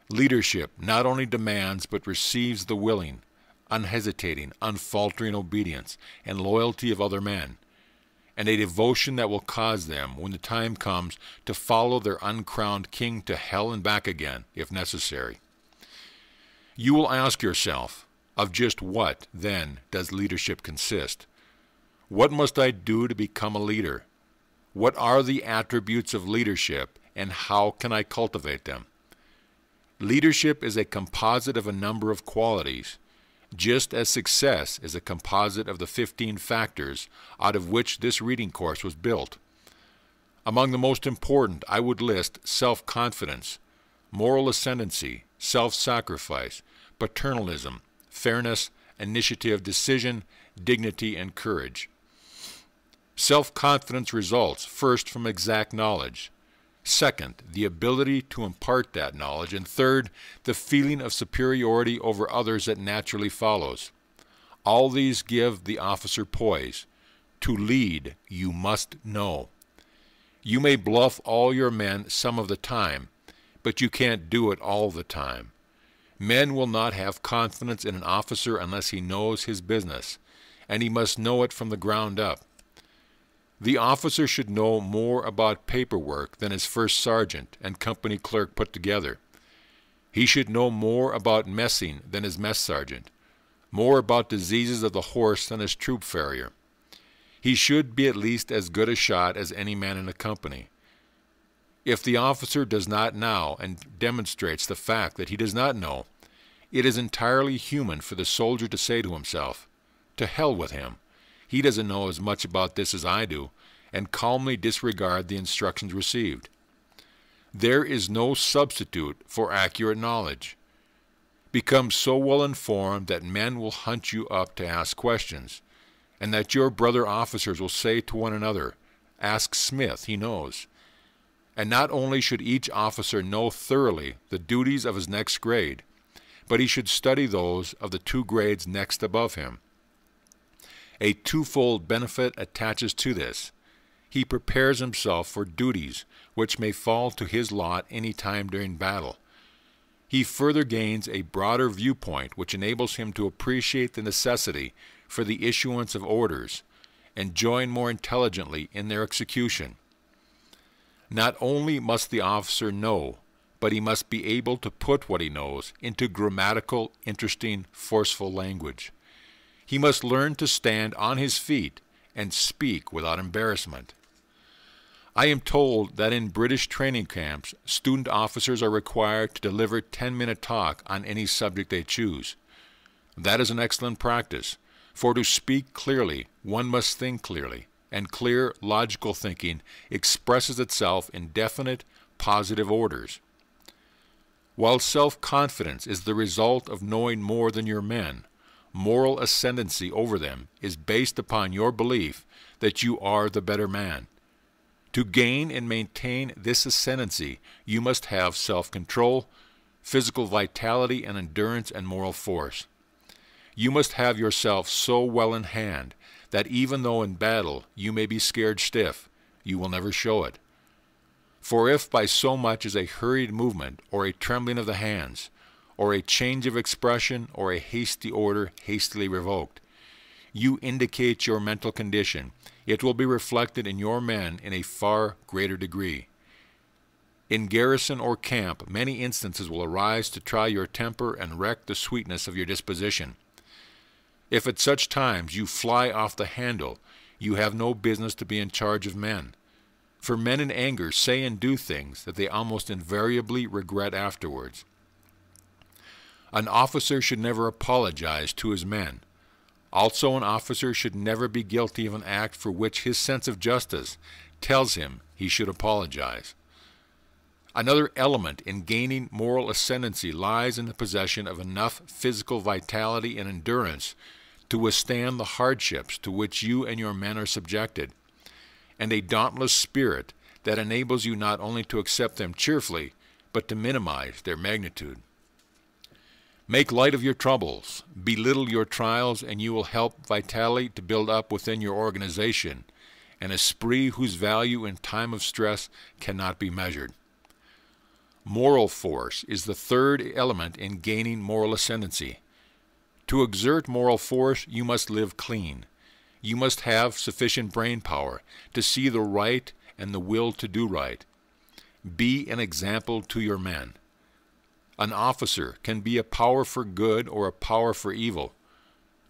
Leadership not only demands but receives the willing, unhesitating, unfaltering obedience and loyalty of other men, and a devotion that will cause them, when the time comes, to follow their uncrowned king to hell and back again, if necessary. You will ask yourself, of just what, then, does leadership consist? What must I do to become a leader? What are the attributes of leadership, and how can I cultivate them? Leadership is a composite of a number of qualities, just as success is a composite of the 15 factors out of which this reading course was built. Among the most important, I would list self-confidence, moral ascendancy, self-sacrifice, paternalism, fairness, initiative, decision, dignity, and courage. Self-confidence results, first, from exact knowledge. Second, the ability to impart that knowledge. And third, the feeling of superiority over others that naturally follows. All these give the officer poise. To lead, you must know. You may bluff all your men some of the time, but you can't do it all the time. Men will not have confidence in an officer unless he knows his business, and he must know it from the ground up. The officer should know more about paperwork than his first sergeant and company clerk put together. He should know more about messing than his mess sergeant, more about diseases of the horse than his troop farrier. He should be at least as good a shot as any man in the company. If the officer does not know and demonstrates the fact that he does not know, it is entirely human for the soldier to say to himself, "To hell with him. He doesn't know as much about this as I do," and calmly disregard the instructions received. There is no substitute for accurate knowledge. Become so well informed that men will hunt you up to ask questions, and that your brother officers will say to one another, "Ask Smith, he knows." And not only should each officer know thoroughly the duties of his next grade, but he should study those of the 2 grades next above him. A twofold benefit attaches to this. He prepares himself for duties which may fall to his lot any time during battle. He further gains a broader viewpoint which enables him to appreciate the necessity for the issuance of orders and join more intelligently in their execution. Not only must the officer know, but he must be able to put what he knows into grammatical, interesting, forceful language. He must learn to stand on his feet and speak without embarrassment. I am told that in British training camps, student officers are required to deliver a 10-minute talk on any subject they choose. That is an excellent practice, for to speak clearly, one must think clearly, and clear, logical thinking expresses itself in definite, positive orders. While self-confidence is the result of knowing more than your men, moral ascendancy over them is based upon your belief that you are the better man. To gain and maintain this ascendancy, you must have self-control, physical vitality and endurance and moral force. You must have yourself so well in hand that even though in battle you may be scared stiff, you will never show it. For if by so much as a hurried movement or a trembling of the hands, or a change of expression or a hasty order hastily revoked, you indicate your mental condition, it will be reflected in your men in a far greater degree. In garrison or camp, many instances will arise to try your temper and wreck the sweetness of your disposition. If at such times you fly off the handle, you have no business to be in charge of men. For men in anger say and do things that they almost invariably regret afterwards. An officer should never apologize to his men. Also, an officer should never be guilty of an act for which his sense of justice tells him he should apologize. Another element in gaining moral ascendancy lies in the possession of enough physical vitality and endurance to withstand the hardships to which you and your men are subjected, and a dauntless spirit that enables you not only to accept them cheerfully, but to minimize their magnitude. Make light of your troubles, belittle your trials, and you will help vitality to build up within your organization, an esprit whose value in time of stress cannot be measured. Moral force is the third element in gaining moral ascendancy. To exert moral force, you must live clean. You must have sufficient brain power to see the right and the will to do right. Be an example to your men. An officer can be a power for good or a power for evil.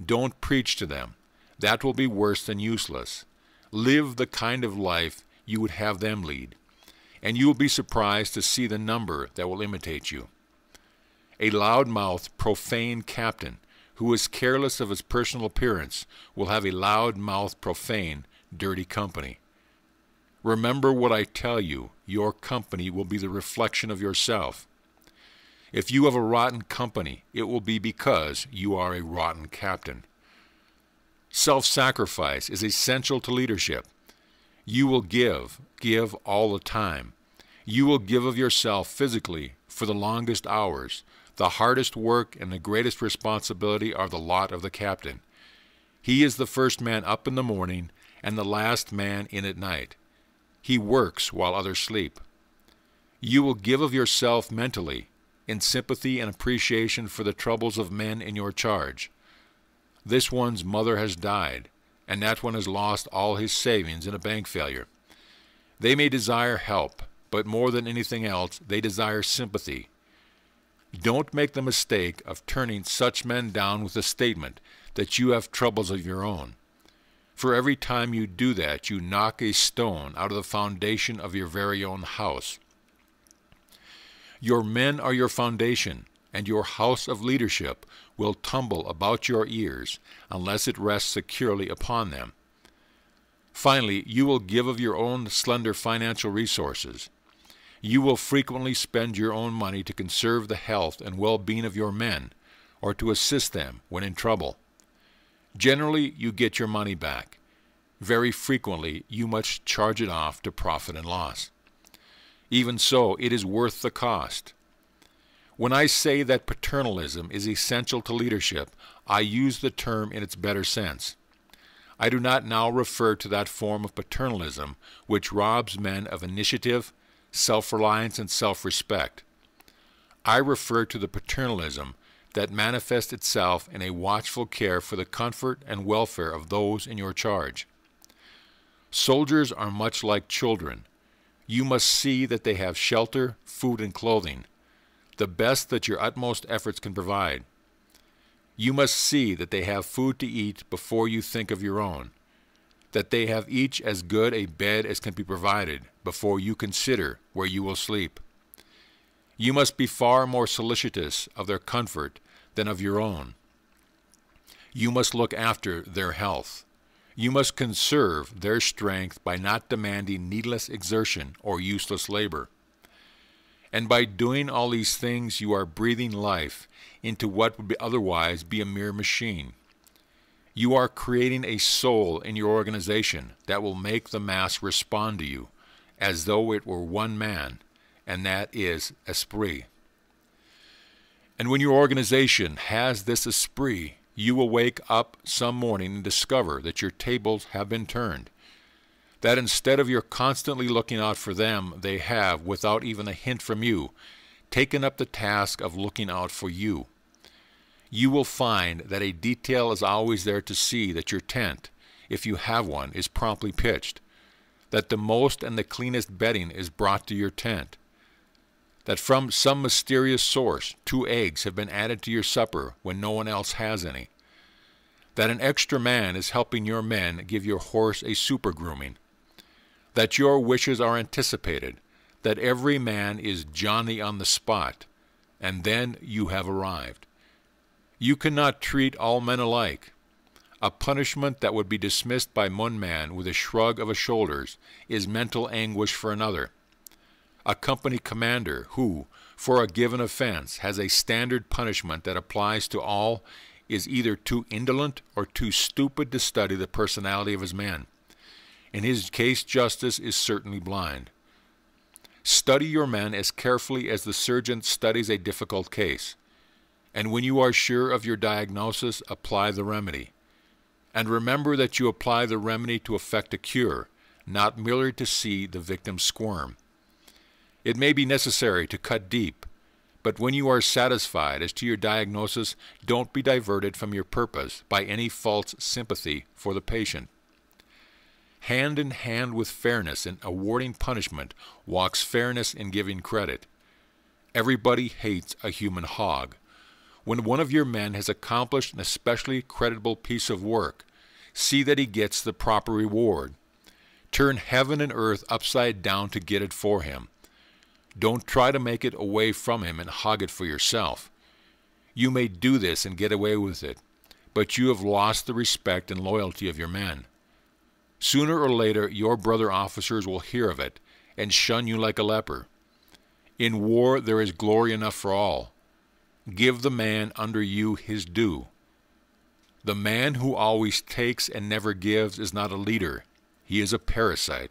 Don't preach to them. That will be worse than useless. Live the kind of life you would have them lead. and you will be surprised to see the number that will imitate you. A loud-mouthed, profane captain who is careless of his personal appearance will have a loud-mouthed, profane, dirty company. Remember what I tell you, your company will be the reflection of yourself. If you have a rotten company, it will be because you are a rotten captain. Self-sacrifice is essential to leadership. You will give all the time. You will give of yourself physically for the longest hours. The hardest work and the greatest responsibility are the lot of the captain. He is the first man up in the morning and the last man in at night. He works while others sleep. You will give of yourself mentally, in sympathy and appreciation for the troubles of men in your charge. This one's mother has died, and that one has lost all his savings in a bank failure. They may desire help, but more than anything else, they desire sympathy. Don't make the mistake of turning such men down with a statement that you have troubles of your own. For every time you do that, you knock a stone out of the foundation of your very own house. Your men are your foundation, and your house of leadership will tumble about your ears unless it rests securely upon them. Finally, you will give of your own slender financial resources. You will frequently spend your own money to conserve the health and well-being of your men, or to assist them when in trouble. Generally, you get your money back. Very frequently, you must charge it off to profit and loss. Even so, it is worth the cost. When I say that paternalism is essential to leadership, I use the term in its better sense. I do not now refer to that form of paternalism which robs men of initiative, self-reliance, and self-respect. I refer to the paternalism that manifests itself in a watchful care for the comfort and welfare of those in your charge. Soldiers are much like children. You must see that they have shelter, food, and clothing, the best that your utmost efforts can provide. You must see that they have food to eat before you think of your own, that they have each as good a bed as can be provided before you consider where you will sleep. You must be far more solicitous of their comfort than of your own. You must look after their health. You must conserve their strength by not demanding needless exertion or useless labor. And by doing all these things, you are breathing life into what would otherwise be a mere machine. You are creating a soul in your organization that will make the mass respond to you as though it were one man, and that is esprit. And when your organization has this esprit, you will wake up some morning and discover that your tables have been turned, that instead of your constantly looking out for them, they have, without even a hint from you, taken up the task of looking out for you. You will find that a detail is always there to see that your tent, if you have one, is promptly pitched, that the most and the cleanest bedding is brought to your tent, that from some mysterious source 2 eggs have been added to your supper when no one else has any, that an extra man is helping your men give your horse a super grooming, that your wishes are anticipated, that every man is Johnny on the spot, and then you have arrived. You cannot treat all men alike. A punishment that would be dismissed by one man with a shrug of the shoulders is mental anguish for another. A company commander who, for a given offense, has a standard punishment that applies to all is either too indolent or too stupid to study the personality of his men. In his case, justice is certainly blind. Study your men as carefully as the surgeon studies a difficult case. And when you are sure of your diagnosis, apply the remedy. And remember that you apply the remedy to effect a cure, not merely to see the victim squirm. It may be necessary to cut deep, but when you are satisfied as to your diagnosis, don't be diverted from your purpose by any false sympathy for the patient. Hand in hand with fairness in awarding punishment walks fairness in giving credit. Everybody hates a human hog. When one of your men has accomplished an especially creditable piece of work, see that he gets the proper reward. Turn heaven and earth upside down to get it for him. Don't try to make it away from him and hog it for yourself. You may do this and get away with it, but you have lost the respect and loyalty of your men. Sooner or later, your brother officers will hear of it and shun you like a leper. In war, there is glory enough for all. Give the man under you his due. The man who always takes and never gives is not a leader. He is a parasite.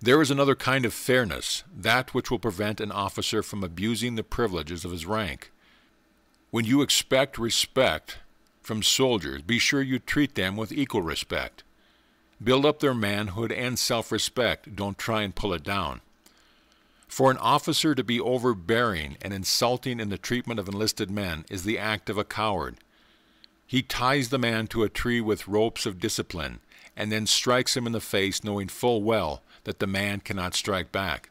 There is another kind of fairness, that which will prevent an officer from abusing the privileges of his rank. When you expect respect from soldiers, be sure you treat them with equal respect. Build up their manhood and self-respect. Don't try and pull it down. For an officer to be overbearing and insulting in the treatment of enlisted men is the act of a coward. He ties the man to a tree with ropes of discipline and then strikes him in the face, knowing full well that the man cannot strike back.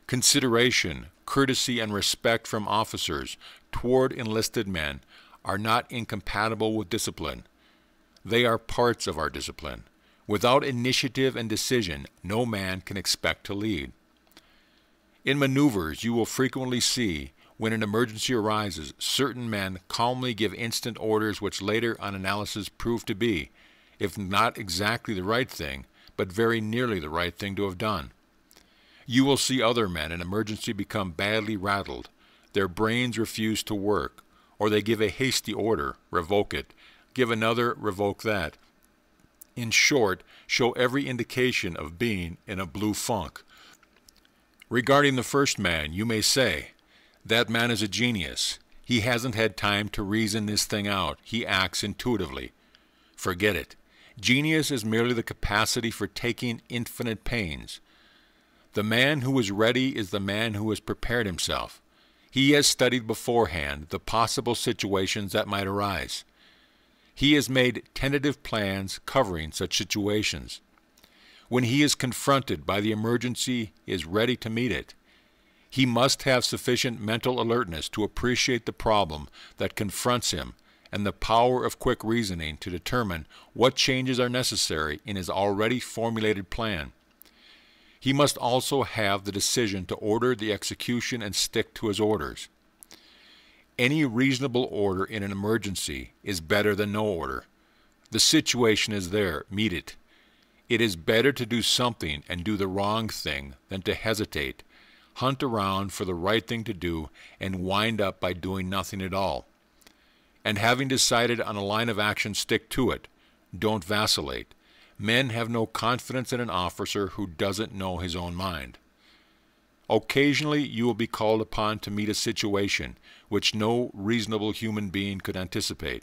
Consideration, courtesy, and respect from officers toward enlisted men are not incompatible with discipline. They are parts of our discipline. Without initiative and decision, no man can expect to lead. In maneuvers, you will frequently see, when an emergency arises, certain men calmly give instant orders which later on analysis prove to be, if not exactly the right thing, but very nearly the right thing to have done. You will see other men in emergency become badly rattled. Their brains refuse to work, or they give a hasty order, revoke it, give another, revoke that. In short, show every indication of being in a blue funk. Regarding the first man, you may say, "That man is a genius. He hasn't had time to reason this thing out. He acts intuitively." Forget it. Genius is merely the capacity for taking infinite pains. The man who is ready is the man who has prepared himself. He has studied beforehand the possible situations that might arise. He has made tentative plans covering such situations. When he is confronted by the emergency, he is ready to meet it. He must have sufficient mental alertness to appreciate the problem that confronts him and the power of quick reasoning to determine what changes are necessary in his already formulated plan. He must also have the decision to order the execution and stick to his orders. Any reasonable order in an emergency is better than no order. The situation is there, meet it. It is better to do something and do the wrong thing than to hesitate, hunt around for the right thing to do, and wind up by doing nothing at all. And having decided on a line of action, stick to it. Don't vacillate. Men have no confidence in an officer who doesn't know his own mind. Occasionally you will be called upon to meet a situation which no reasonable human being could anticipate.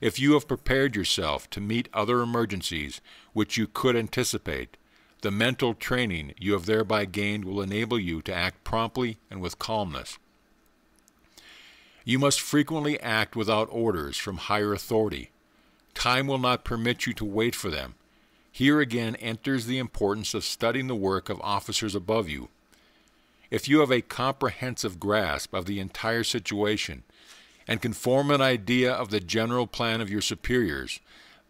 If you have prepared yourself to meet other emergencies which you could anticipate, the mental training you have thereby gained will enable you to act promptly and with calmness. You must frequently act without orders from higher authority. Time will not permit you to wait for them. Here again enters the importance of studying the work of officers above you. If you have a comprehensive grasp of the entire situation and can form an idea of the general plan of your superiors,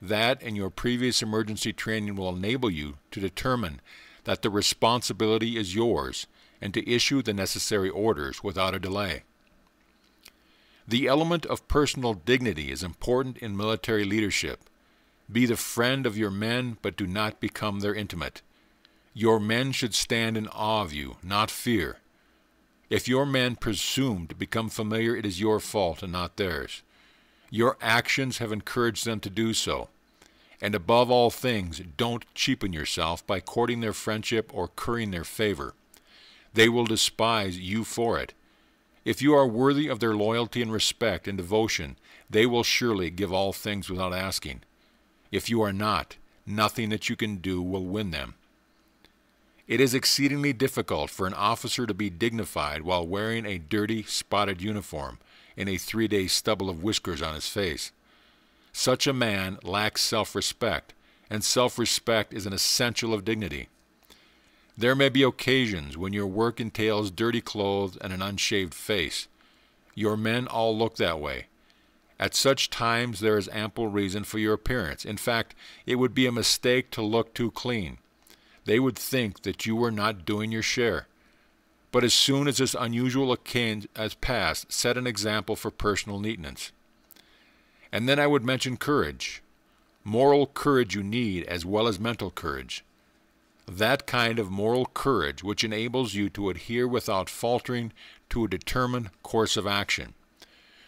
that and your previous emergency training will enable you to determine that the responsibility is yours and to issue the necessary orders without a delay. The element of personal dignity is important in military leadership. Be the friend of your men, but do not become their intimate. Your men should stand in awe of you, not fear. If your men presume to become familiar, it is your fault and not theirs. Your actions have encouraged them to do so. And above all things, don't cheapen yourself by courting their friendship or currying their favor. They will despise you for it. If you are worthy of their loyalty and respect and devotion, they will surely give all things without asking. If you are not, nothing that you can do will win them. It is exceedingly difficult for an officer to be dignified while wearing a dirty, spotted uniform and a 3-day stubble of whiskers on his face. Such a man lacks self-respect, and self-respect is an essential of dignity. There may be occasions when your work entails dirty clothes and an unshaved face. Your men all look that way, At such times there is ample reason for your appearance. In fact, it would be a mistake to look too clean. They would think that you were not doing your share. But as soon as this unusual occasion has passed, set an example for personal neatness. And then I would mention courage. Moral courage you need as well as mental courage. That kind of moral courage which enables you to adhere without faltering to a determined course of action,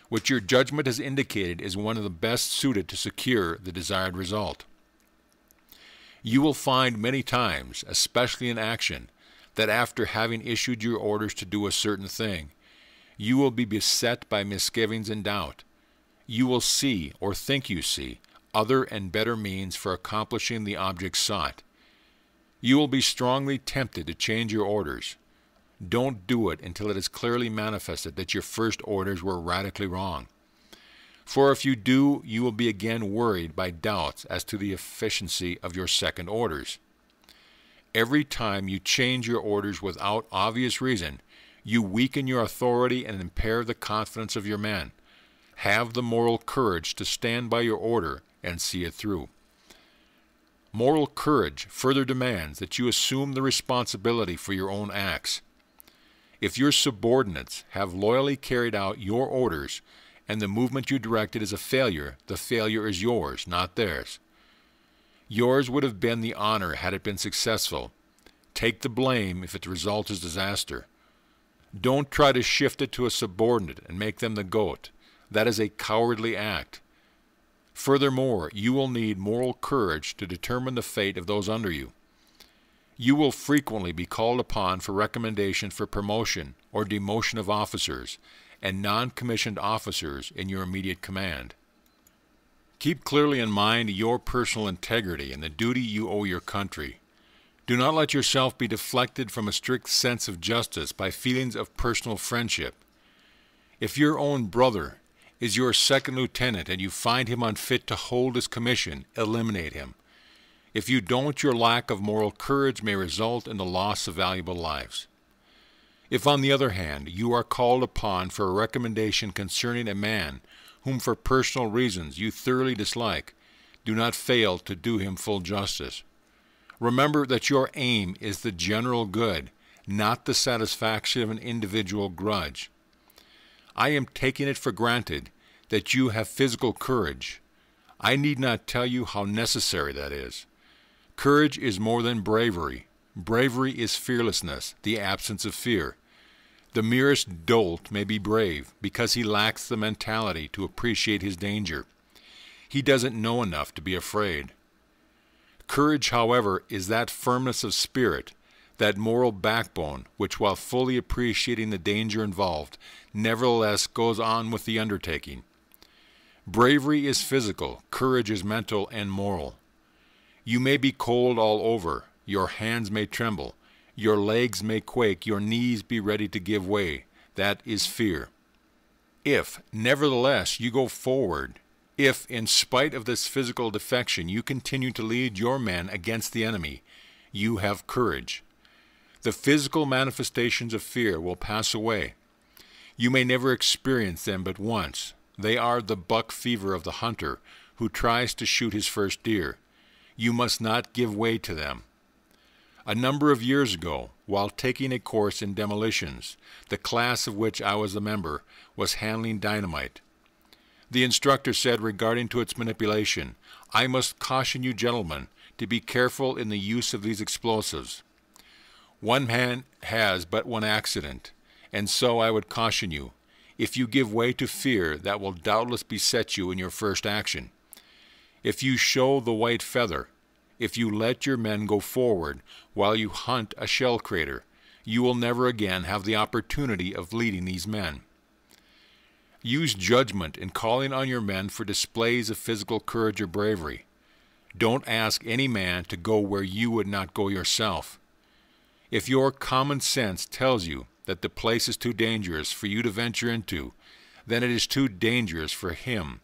which your judgment has indicated is one of the best suited to secure the desired result. You will find many times, especially in action, that after having issued your orders to do a certain thing, you will be beset by misgivings and doubt. You will see, or think you see, other and better means for accomplishing the object sought. You will be strongly tempted to change your orders. Don't do it until it is clearly manifested that your first orders were radically wrong. For if you do, you will be again worried by doubts as to the efficiency of your second orders. Every time you change your orders without obvious reason, you weaken your authority and impair the confidence of your men. Have the moral courage to stand by your order and see it through. Moral courage further demands that you assume the responsibility for your own acts. If your subordinates have loyally carried out your orders and the movement you directed is a failure, the failure is yours, not theirs. Yours would have been the honor had it been successful. Take the blame if its result is disaster. Don't try to shift it to a subordinate and make them the goat. That is a cowardly act. Furthermore, you will need moral courage to determine the fate of those under you. You will frequently be called upon for recommendation for promotion or demotion of officers and non-commissioned officers in your immediate command. Keep clearly in mind your personal integrity and the duty you owe your country. Do not let yourself be deflected from a strict sense of justice by feelings of personal friendship. If your own brother is your second lieutenant and you find him unfit to hold his commission, eliminate him. If you don't, your lack of moral courage may result in the loss of valuable lives. If, on the other hand, you are called upon for a recommendation concerning a man whom for personal reasons you thoroughly dislike, do not fail to do him full justice. Remember that your aim is the general good, not the satisfaction of an individual grudge. I am taking it for granted that you have physical courage. I need not tell you how necessary that is. Courage is more than bravery. Bravery is fearlessness, the absence of fear. The merest dolt may be brave because he lacks the mentality to appreciate his danger. He doesn't know enough to be afraid. Courage, however, is that firmness of spirit, that moral backbone which, while fully appreciating the danger involved, nevertheless goes on with the undertaking. Bravery is physical, courage is mental and moral. You may be cold all over, your hands may tremble, your legs may quake, your knees be ready to give way. That is fear. If, nevertheless, you go forward, if, in spite of this physical defection, you continue to lead your men against the enemy, you have courage. The physical manifestations of fear will pass away. You may never experience them but once. They are the buck fever of the hunter who tries to shoot his first deer. You must not give way to them. A number of years ago, while taking a course in demolitions, the class of which I was a member was handling dynamite. The instructor said regarding to its manipulation, "I must caution you gentlemen to be careful in the use of these explosives. One man has but one accident, and so I would caution you. If you give way to fear, that will doubtless beset you in your first action. If you show the white feather, if you let your men go forward while you hunt a shell crater, you will never again have the opportunity of leading these men. Use judgment in calling on your men for displays of physical courage or bravery. Don't ask any man to go where you would not go yourself. If your common sense tells you that the place is too dangerous for you to venture into, then it is too dangerous for him.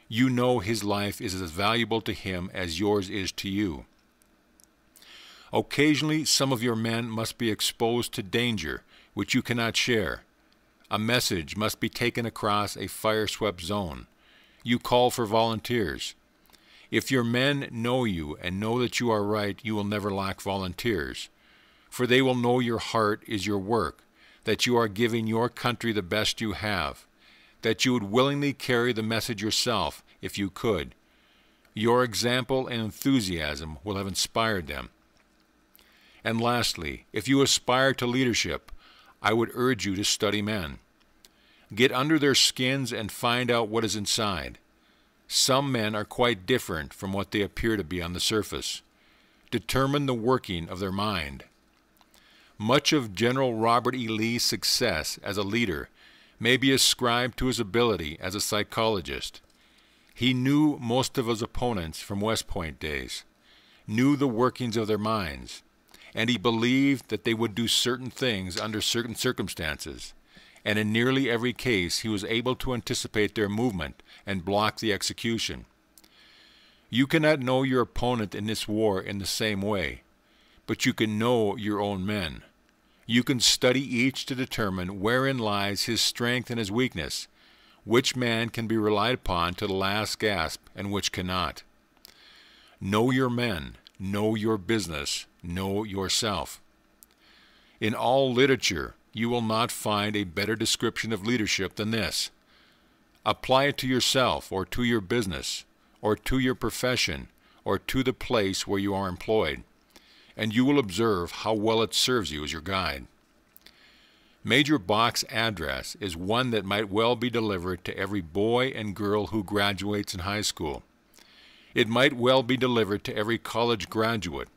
You know his life is as valuable to him as yours is to you. Occasionally, some of your men must be exposed to danger which you cannot share. A message must be taken across a fire-swept zone. you call for volunteers. If your men know you and know that you are right, you will never lack volunteers. For they will know your heart is your work, that you are giving your country the best you have, that you would willingly carry the message yourself if you could. Your example and enthusiasm will have inspired them. And lastly, if you aspire to leadership, I would urge you to study men. Get under their skins and find out what is inside. Some men are quite different from what they appear to be on the surface. Determine the working of their mind. Much of General Robert E. Lee's success as a leader may be ascribed to his ability as a psychologist. He knew most of his opponents from West Point days, knew the workings of their minds, and he believed that they would do certain things under certain circumstances, and in nearly every case he was able to anticipate their movement and block the execution. You cannot know your opponent in this war in the same way, but you can know your own men. You can study each to determine wherein lies his strength and his weakness, which man can be relied upon to the last gasp and which cannot. Know your men, know your business, know yourself. In all literature, you will not find a better description of leadership than this. Apply it to yourself or to your business or to your profession or to the place where you are employed, and you will observe how well it serves you as your guide. Major Bach's address is one that might well be delivered to every boy and girl who graduates in high school. It might well be delivered to every college graduate.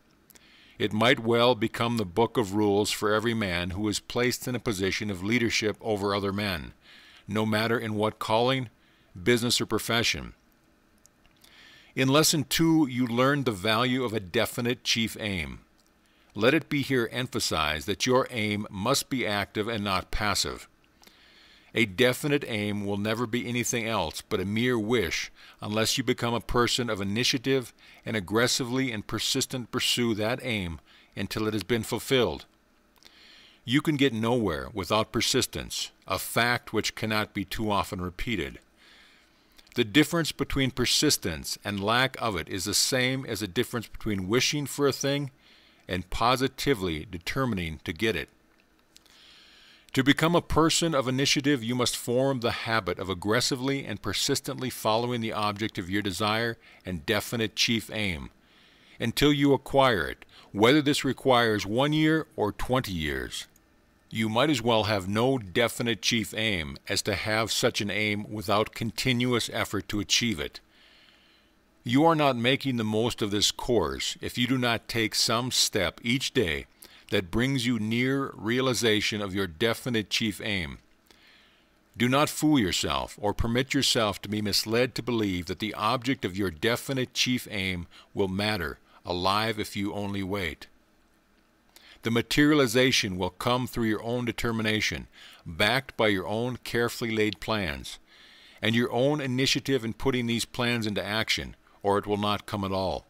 It might well become the book of rules for every man who is placed in a position of leadership over other men, no matter in what calling, business, or profession. In Lesson 2, you learned the value of a definite chief aim. Let it be here emphasized that your aim must be active and not passive. A definite aim will never be anything else but a mere wish unless you become a person of initiative and aggressively and persistent pursue that aim until it has been fulfilled. You can get nowhere without persistence, a fact which cannot be too often repeated. The difference between persistence and lack of it is the same as the difference between wishing for a thing and positively determining to get it. To become a person of initiative, you must form the habit of aggressively and persistently following the object of your desire and definite chief aim, until you acquire it, whether this requires 1 year or 20 years. You might as well have no definite chief aim as to have such an aim without continuous effort to achieve it. You are not making the most of this course if you do not take some step each day that brings you near realization of your definite chief aim. Do not fool yourself or permit yourself to be misled to believe that the object of your definite chief aim will matter, alive if you only wait. The materialization will come through your own determination, backed by your own carefully laid plans, and your own initiative in putting these plans into action, or it will not come at all.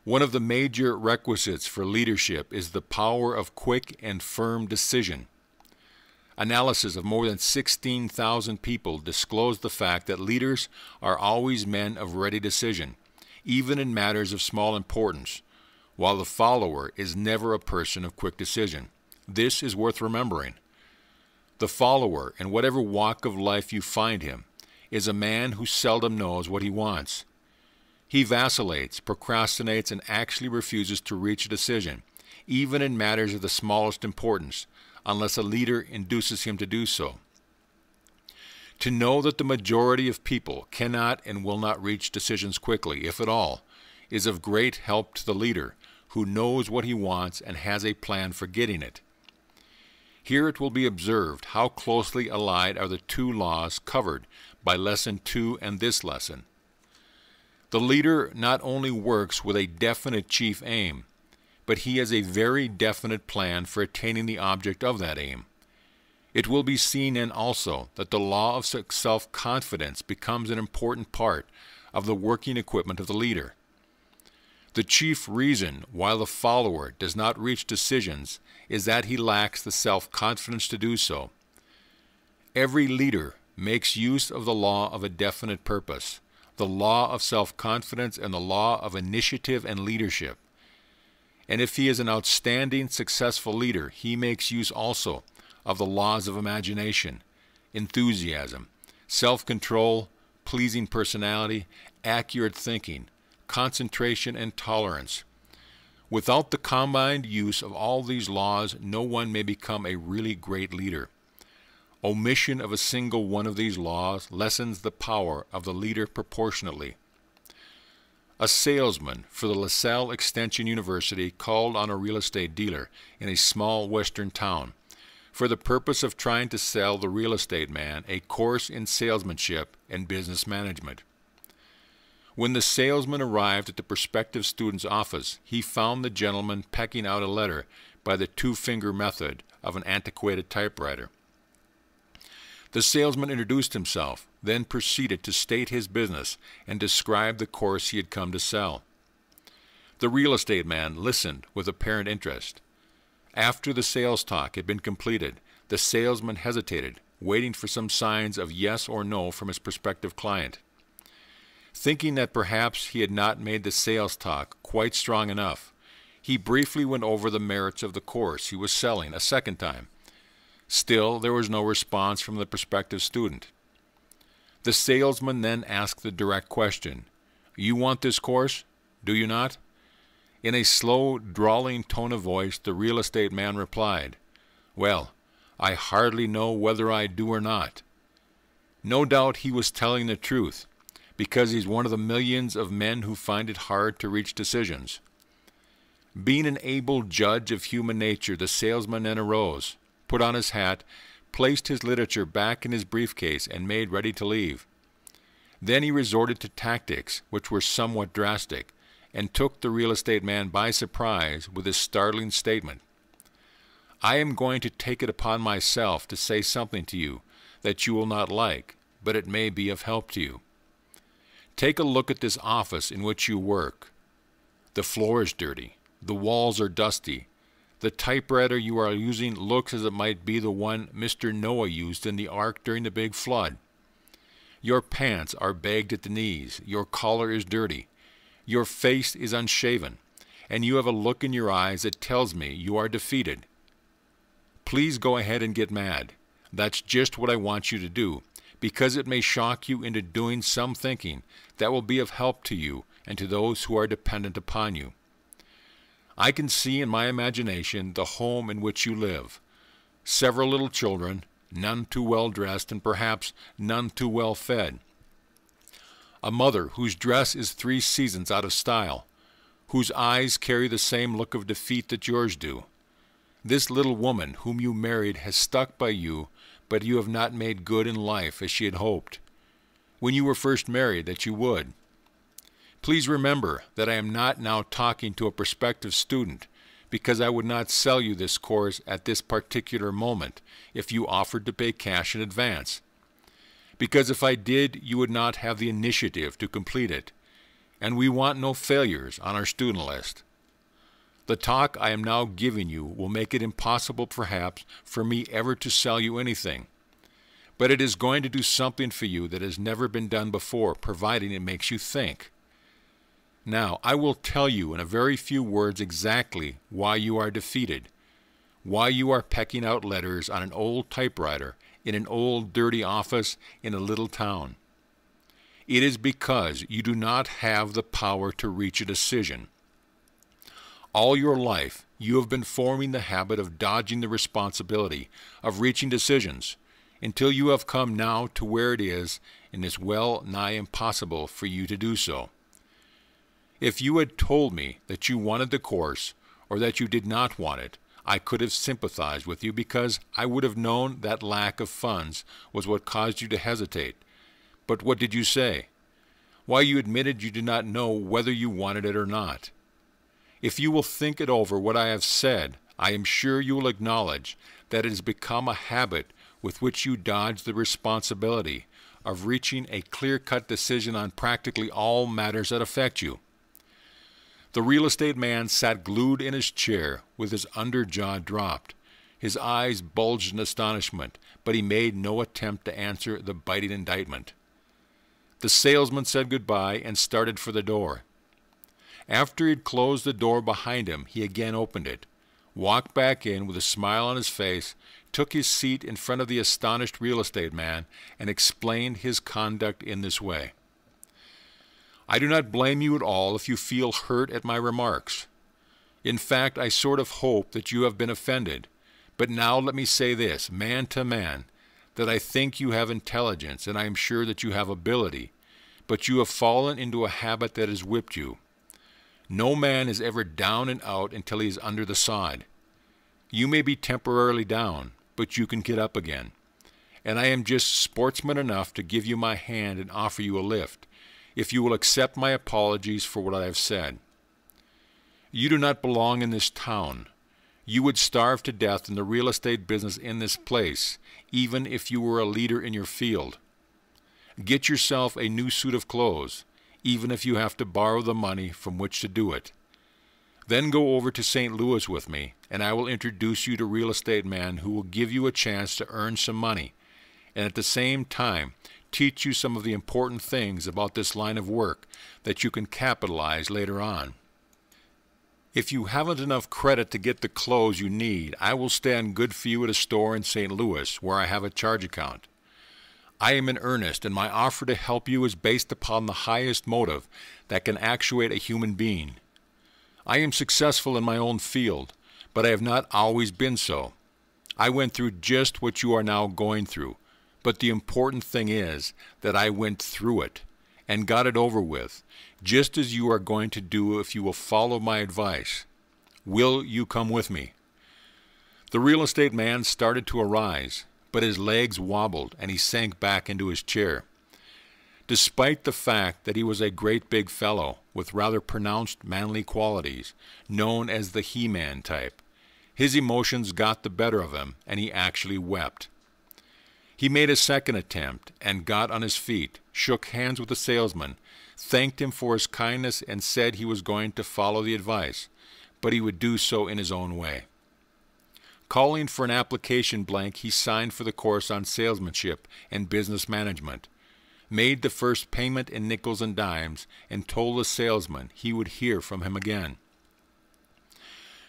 One of the major requisites for leadership is the power of quick and firm decision. Analysis of more than 16,000 people disclosed the fact that leaders are always men of ready decision, even in matters of small importance, while the follower is never a person of quick decision. This is worth remembering. The follower, in whatever walk of life you find him, is a man who seldom knows what he wants. He vacillates, procrastinates, and actually refuses to reach a decision, even in matters of the smallest importance, unless a leader induces him to do so. To know that the majority of people cannot and will not reach decisions quickly, if at all, is of great help to the leader, who knows what he wants and has a plan for getting it. Here it will be observed how closely allied are the two laws covered by Lesson 2 and this lesson. The leader not only works with a definite chief aim, but he has a very definite plan for attaining the object of that aim. It will be seen then also that the law of self-confidence becomes an important part of the working equipment of the leader. The chief reason why the follower does not reach decisions is that he lacks the self-confidence to do so. Every leader makes use of the law of a definite purpose, the law of self-confidence, and the law of initiative and leadership. And if he is an outstanding, successful leader, he makes use also of the laws of imagination, enthusiasm, self-control, pleasing personality, accurate thinking, concentration, and tolerance. Without the combined use of all these laws, no one may become a really great leader. Omission of a single one of these laws lessens the power of the leader proportionately. A salesman for the LaSalle Extension University called on a real estate dealer in a small western town for the purpose of trying to sell the real estate man a course in salesmanship and business management. When the salesman arrived at the prospective student's office, he found the gentleman pecking out a letter by the two-finger method of an antiquated typewriter. The salesman introduced himself, then proceeded to state his business and describe the course he had come to sell. The real estate man listened with apparent interest. After the sales talk had been completed, the salesman hesitated, waiting for some signs of yes or no from his prospective client. Thinking that perhaps he had not made the sales talk quite strong enough, he briefly went over the merits of the course he was selling a second time. Still, there was no response from the prospective student. The salesman then asked the direct question, "You want this course, do you not?" In a slow, drawling tone of voice, the real estate man replied, "Well, I hardly know whether I do or not." No doubt he was telling the truth, because he's one of the millions of men who find it hard to reach decisions. Being an able judge of human nature, the salesman then arose, put on his hat, placed his literature back in his briefcase, and made ready to leave. Then he resorted to tactics which were somewhat drastic, and took the real estate man by surprise with his startling statement. "I am going to take it upon myself to say something to you that you will not like, but it may be of help to you. Take a look at this office in which you work. The floor is dirty. The walls are dusty. The typewriter you are using looks as it might be the one Mr. Noah used in the ark during the big flood. Your pants are bagged at the knees. Your collar is dirty. Your face is unshaven, and you have a look in your eyes that tells me you are defeated. Please go ahead and get mad. That's just what I want you to do, because it may shock you into doing some thinking that will be of help to you and to those who are dependent upon you. I can see in my imagination the home in which you live. Several little children, none too well dressed and perhaps none too well fed. A mother whose dress is 3 seasons out of style, whose eyes carry the same look of defeat that yours do. This little woman whom you married has stuck by you, but you have not made good in life as she had hoped, when you were first married, that you would. Please remember that I am not now talking to a prospective student, because I would not sell you this course at this particular moment if you offered to pay cash in advance. Because if I did, you would not have the initiative to complete it, and we want no failures on our student list. The talk I am now giving you will make it impossible, perhaps, for me ever to sell you anything, but it is going to do something for you that has never been done before, providing it makes you think. Now, I will tell you in a very few words exactly why you are defeated, why you are pecking out letters on an old typewriter in an old dirty office in a little town. It is because you do not have the power to reach a decision. All your life, you have been forming the habit of dodging the responsibility of reaching decisions until you have come now to where it is and it's well nigh impossible for you to do so. If you had told me that you wanted the course or that you did not want it, I could have sympathized with you because I would have known that lack of funds was what caused you to hesitate. But what did you say? Why, you admitted you did not know whether you wanted it or not. If you will think it over what I have said, I am sure you will acknowledge that it has become a habit with which you dodge the responsibility of reaching a clear-cut decision on practically all matters that affect you. The real estate man sat glued in his chair with his under jaw dropped, His eyes bulged in astonishment, but he made no attempt to answer the biting indictment. The salesman said goodbye and started for the door. After he had closed the door behind him, he again opened it, walked back in with a smile on his face, took his seat in front of the astonished real estate man, and explained his conduct in this way. I do not blame you at all if you feel hurt at my remarks. In fact, I sort of hope that you have been offended. But now let me say this, man to man, that I think you have intelligence, and I am sure that you have ability, but you have fallen into a habit that has whipped you. No man is ever down and out until he is under the sod. You may be temporarily down, but you can get up again. And I am just sportsman enough to give you my hand and offer you a lift, if you will accept my apologies for what I have said. You do not belong in this town. You would starve to death in the real estate business in this place, even if you were a leader in your field. Get yourself a new suit of clothes, even if you have to borrow the money from which to do it. Then go over to St. Louis with me, and I will introduce you to a real estate man who will give you a chance to earn some money, and at the same time teach you some of the important things about this line of work that you can capitalize later on. If you haven't enough credit to get the clothes you need, I will stand good for you at a store in St. Louis where I have a charge account. I am in earnest, and my offer to help you is based upon the highest motive that can actuate a human being. I am successful in my own field, but I have not always been so. I went through just what you are now going through, but the important thing is that I went through it and got it over with, just as you are going to do if you will follow my advice. Will you come with me? The real estate man started to arise, but his legs wobbled and he sank back into his chair. Despite the fact that he was a great big fellow with rather pronounced manly qualities, known as the He-Man type, his emotions got the better of him and he actually wept. He made a second attempt and got on his feet, shook hands with the salesman, thanked him for his kindness, and said he was going to follow the advice, but he would do so in his own way. Calling for an application blank, he signed for the course on salesmanship and business management, made the first payment in nickels and dimes, and told the salesman he would hear from him again.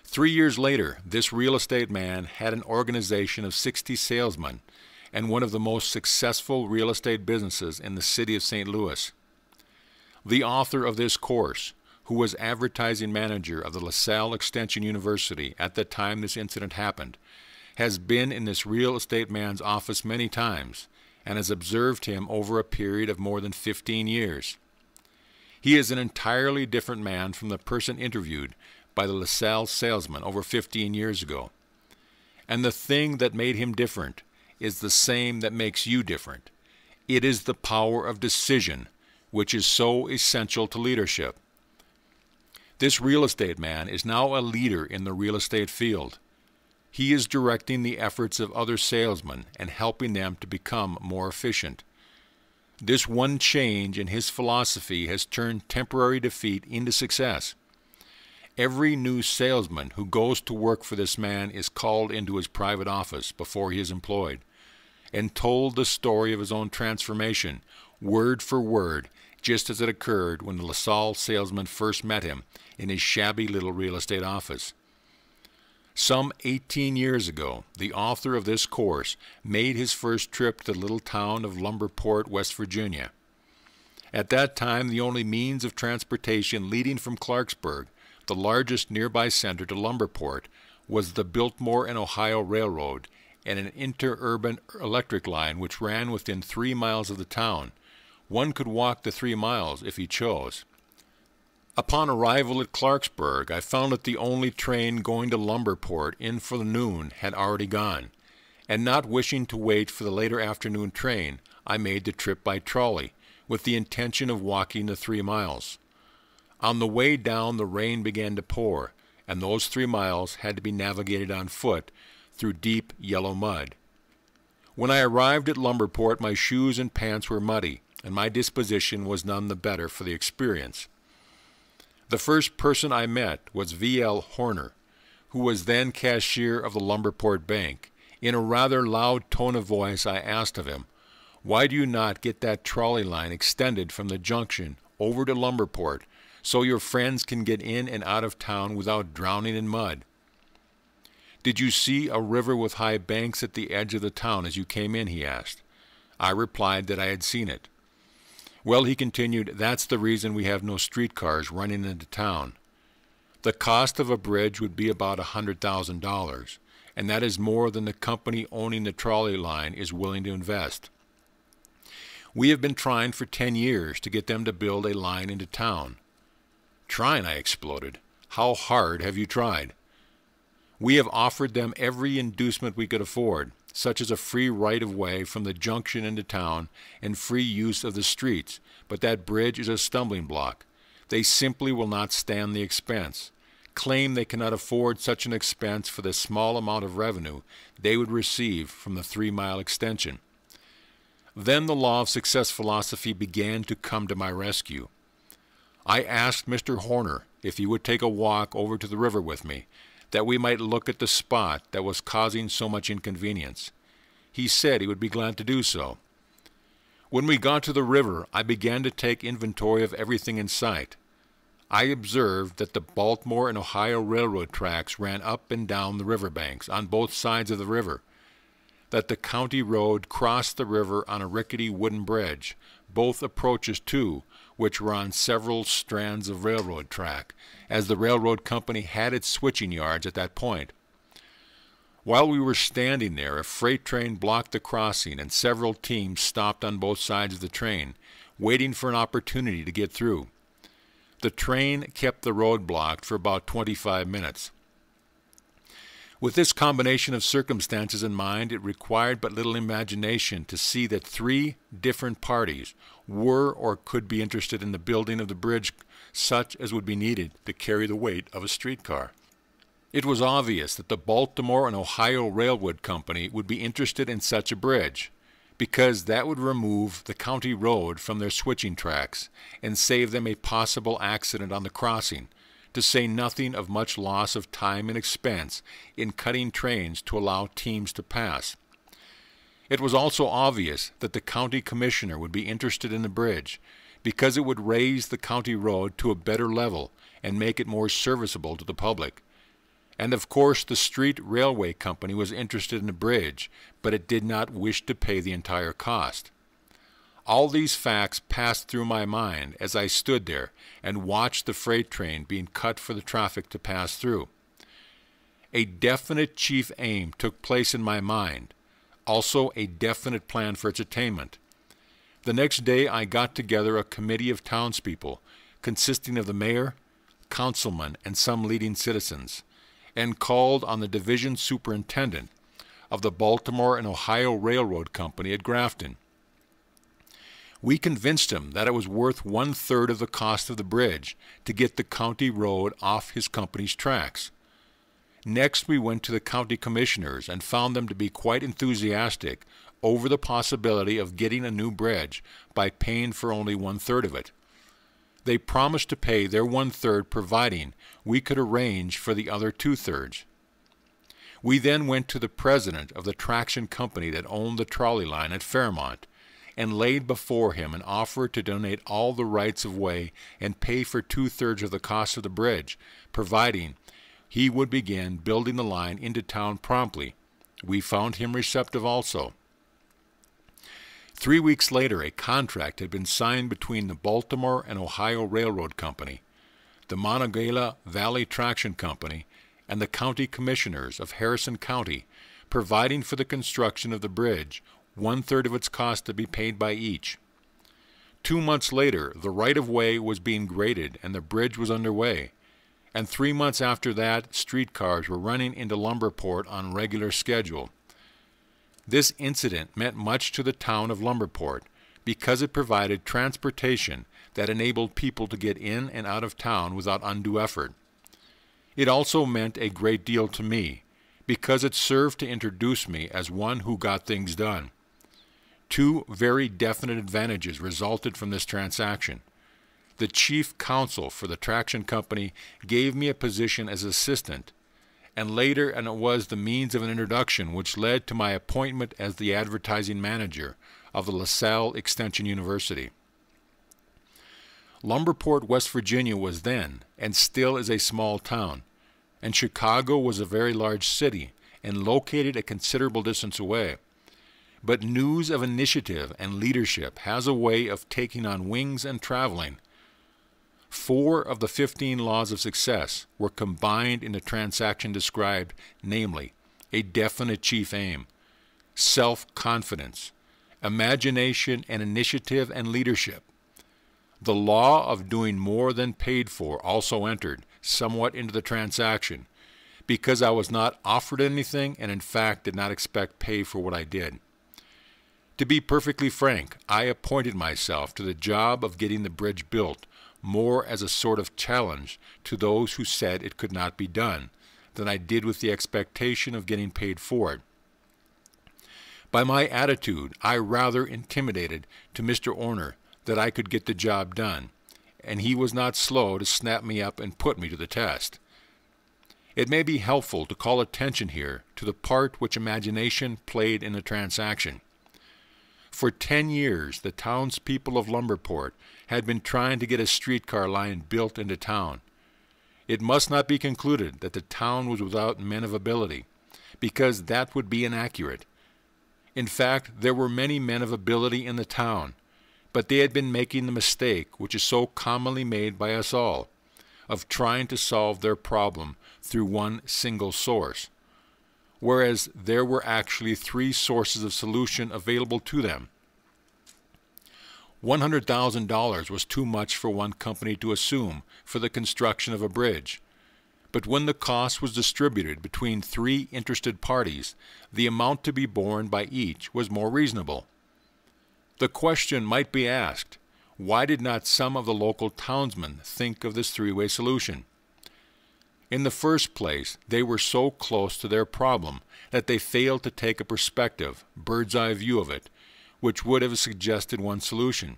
3 years later, this real estate man had an organization of 60 salesmen and one of the most successful real estate businesses in the city of St. Louis. The author of this course, who was advertising manager of the LaSalle Extension University at the time this incident happened, has been in this real estate man's office many times and has observed him over a period of more than 15 years. He is an entirely different man from the person interviewed by the LaSalle salesman over 15 years ago. And the thing that made him different is the same that makes you different. It is the power of decision, which is so essential to leadership. This real estate man is now a leader in the real estate field. He is directing the efforts of other salesmen and helping them to become more efficient. This one change in his philosophy has turned temporary defeat into success. Every new salesman who goes to work for this man is called into his private office before he is employed and told the story of his own transformation, word for word, just as it occurred when the LaSalle salesman first met him in his shabby little real estate office. Some 18 years ago, the author of this course made his first trip to the little town of Lumberport, West Virginia. At that time, the only means of transportation leading from Clarksburg, the largest nearby center, to Lumberport, was the Biltmore and Ohio Railroad and an interurban electric line which ran within 3 miles of the town. One could walk the 3 miles if he chose. Upon arrival at Clarksburg, I found that the only train going to Lumberport in for the noon had already gone, and not wishing to wait for the later afternoon train, I made the trip by trolley, with the intention of walking the 3 miles. On the way down, the rain began to pour, and those 3 miles had to be navigated on foot through deep yellow mud. When I arrived at Lumberport, my shoes and pants were muddy, and my disposition was none the better for the experience. The first person I met was V.L. Horner, who was then cashier of the Lumberport Bank. In a rather loud tone of voice, I asked of him, "Why do you not get that trolley line extended from the junction over to Lumberport so your friends can get in and out of town without drowning in mud?" "Did you see a river with high banks at the edge of the town as you came in?" he asked. I replied that I had seen it. "Well," he continued, "that's the reason we have no streetcars running into town. The cost of a bridge would be about $100,000, and that is more than the company owning the trolley line is willing to invest. We have been trying for 10 years to get them to build a line into town." "Trying?" I exploded. "How hard have you tried?" "We have offered them every inducement we could afford, such as a free right-of-way from the junction into town and free use of the streets, but that bridge is a stumbling block. They simply will not stand the expense, claim they cannot afford such an expense for the small amount of revenue they would receive from the 3-mile extension." Then the law of success philosophy began to come to my rescue. I asked Mr. Horner if he would take a walk over to the river with me, that we might look at the spot that was causing so much inconvenience. He said he would be glad to do so. When we got to the river, I began to take inventory of everything in sight. I observed that the Baltimore and Ohio Railroad tracks ran up and down the riverbanks on both sides of the river, that the county road crossed the river on a rickety wooden bridge, both approaches to which were on several strands of railroad track, as the railroad company had its switching yards at that point. While we were standing there, a freight train blocked the crossing and several teams stopped on both sides of the train, waiting for an opportunity to get through. The train kept the road blocked for about 25 minutes. With this combination of circumstances in mind, it required but little imagination to see that 3 different parties were or could be interested in the building of the bridge such as would be needed to carry the weight of a streetcar. It was obvious that the Baltimore and Ohio Railroad Company would be interested in such a bridge, because that would remove the county road from their switching tracks and save them a possible accident on the crossing, to say nothing of much loss of time and expense in cutting trains to allow teams to pass. It was also obvious that the county commissioner would be interested in the bridge, because it would raise the county road to a better level and make it more serviceable to the public. And of course the street railway company was interested in the bridge, but it did not wish to pay the entire cost. All these facts passed through my mind as I stood there and watched the freight train being cut for the traffic to pass through. A definite chief aim took place in my mind, also a definite plan for its attainment. The next day I got together a committee of townspeople, consisting of the mayor, councilmen, and some leading citizens, and called on the division superintendent of the Baltimore and Ohio Railroad Company at Grafton. We convinced him that it was worth 1/3 of the cost of the bridge to get the county road off his company's tracks. Next we went to the county commissioners and found them to be quite enthusiastic over the possibility of getting a new bridge by paying for only 1/3 of it. They promised to pay their 1/3 providing we could arrange for the other 2/3. We then went to the president of the traction company that owned the trolley line at Fairmont, and laid before him an offer to donate all the rights of way and pay for 2/3 of the cost of the bridge, providing he would begin building the line into town promptly. We found him receptive also. 3 weeks later, a contract had been signed between the Baltimore and Ohio Railroad Company, the Monongahela Valley Traction Company, and the county commissioners of Harrison County, providing for the construction of the bridge, 1/3 of its cost to be paid by each. 2 months later, the right-of-way was being graded and the bridge was underway, and 3 months after that, streetcars were running into Lumberport on regular schedule. This incident meant much to the town of Lumberport, because it provided transportation that enabled people to get in and out of town without undue effort. It also meant a great deal to me, because it served to introduce me as one who got things done. 2 very definite advantages resulted from this transaction. The chief counsel for the traction company gave me a position as assistant, and later and it was the means of an introduction which led to my appointment as the advertising manager of the LaSalle Extension University. Lumberport, West Virginia was then, and still is, a small town, and Chicago was a very large city and located a considerable distance away. But news of initiative and leadership has a way of taking on wings and traveling. 4 of the 15 laws of success were combined in the transaction described, namely, a definite chief aim, self-confidence, imagination and initiative and leadership. The law of doing more than paid for also entered somewhat into the transaction, because I was not offered anything and in fact did not expect pay for what I did. To be perfectly frank, I appointed myself to the job of getting the bridge built more as a sort of challenge to those who said it could not be done than I did with the expectation of getting paid for it. By my attitude, I rather intimidated to Mr. Orner that I could get the job done, and he was not slow to snap me up and put me to the test. It may be helpful to call attention here to the part which imagination played in the transaction. For 10 years, the townspeople of Lumberport had been trying to get a streetcar line built into town. It must not be concluded that the town was without men of ability, because that would be inaccurate. In fact, there were many men of ability in the town, but they had been making the mistake which is so commonly made by us all, of trying to solve their problem through one single source, whereas there were actually 3 sources of solution available to them. $100,000 was too much for one company to assume for the construction of a bridge, but when the cost was distributed between 3 interested parties, the amount to be borne by each was more reasonable. The question might be asked, why did not some of the local townsmen think of this 3-way solution? In the first place, they were so close to their problem that they failed to take a perspective, bird's-eye view of it, which would have suggested one solution.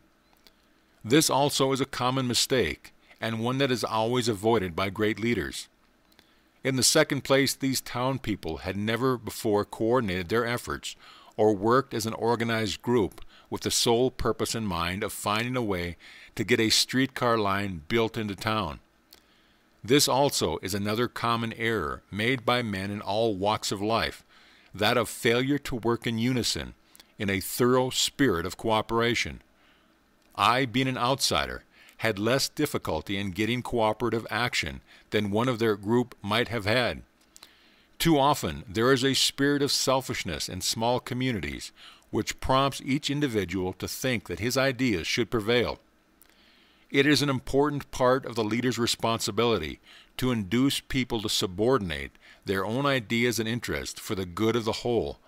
This also is a common mistake, and one that is always avoided by great leaders. In the second place, these town people had never before coordinated their efforts or worked as an organized group with the sole purpose in mind of finding a way to get a streetcar line built into town. This also is another common error made by men in all walks of life, that of failure to work in unison, in a thorough spirit of cooperation. I, being an outsider, had less difficulty in getting cooperative action than one of their group might have had. Too often there is a spirit of selfishness in small communities which prompts each individual to think that his ideas should prevail. It is an important part of the leader's responsibility to induce people to subordinate their own ideas and interests for the good of the whole,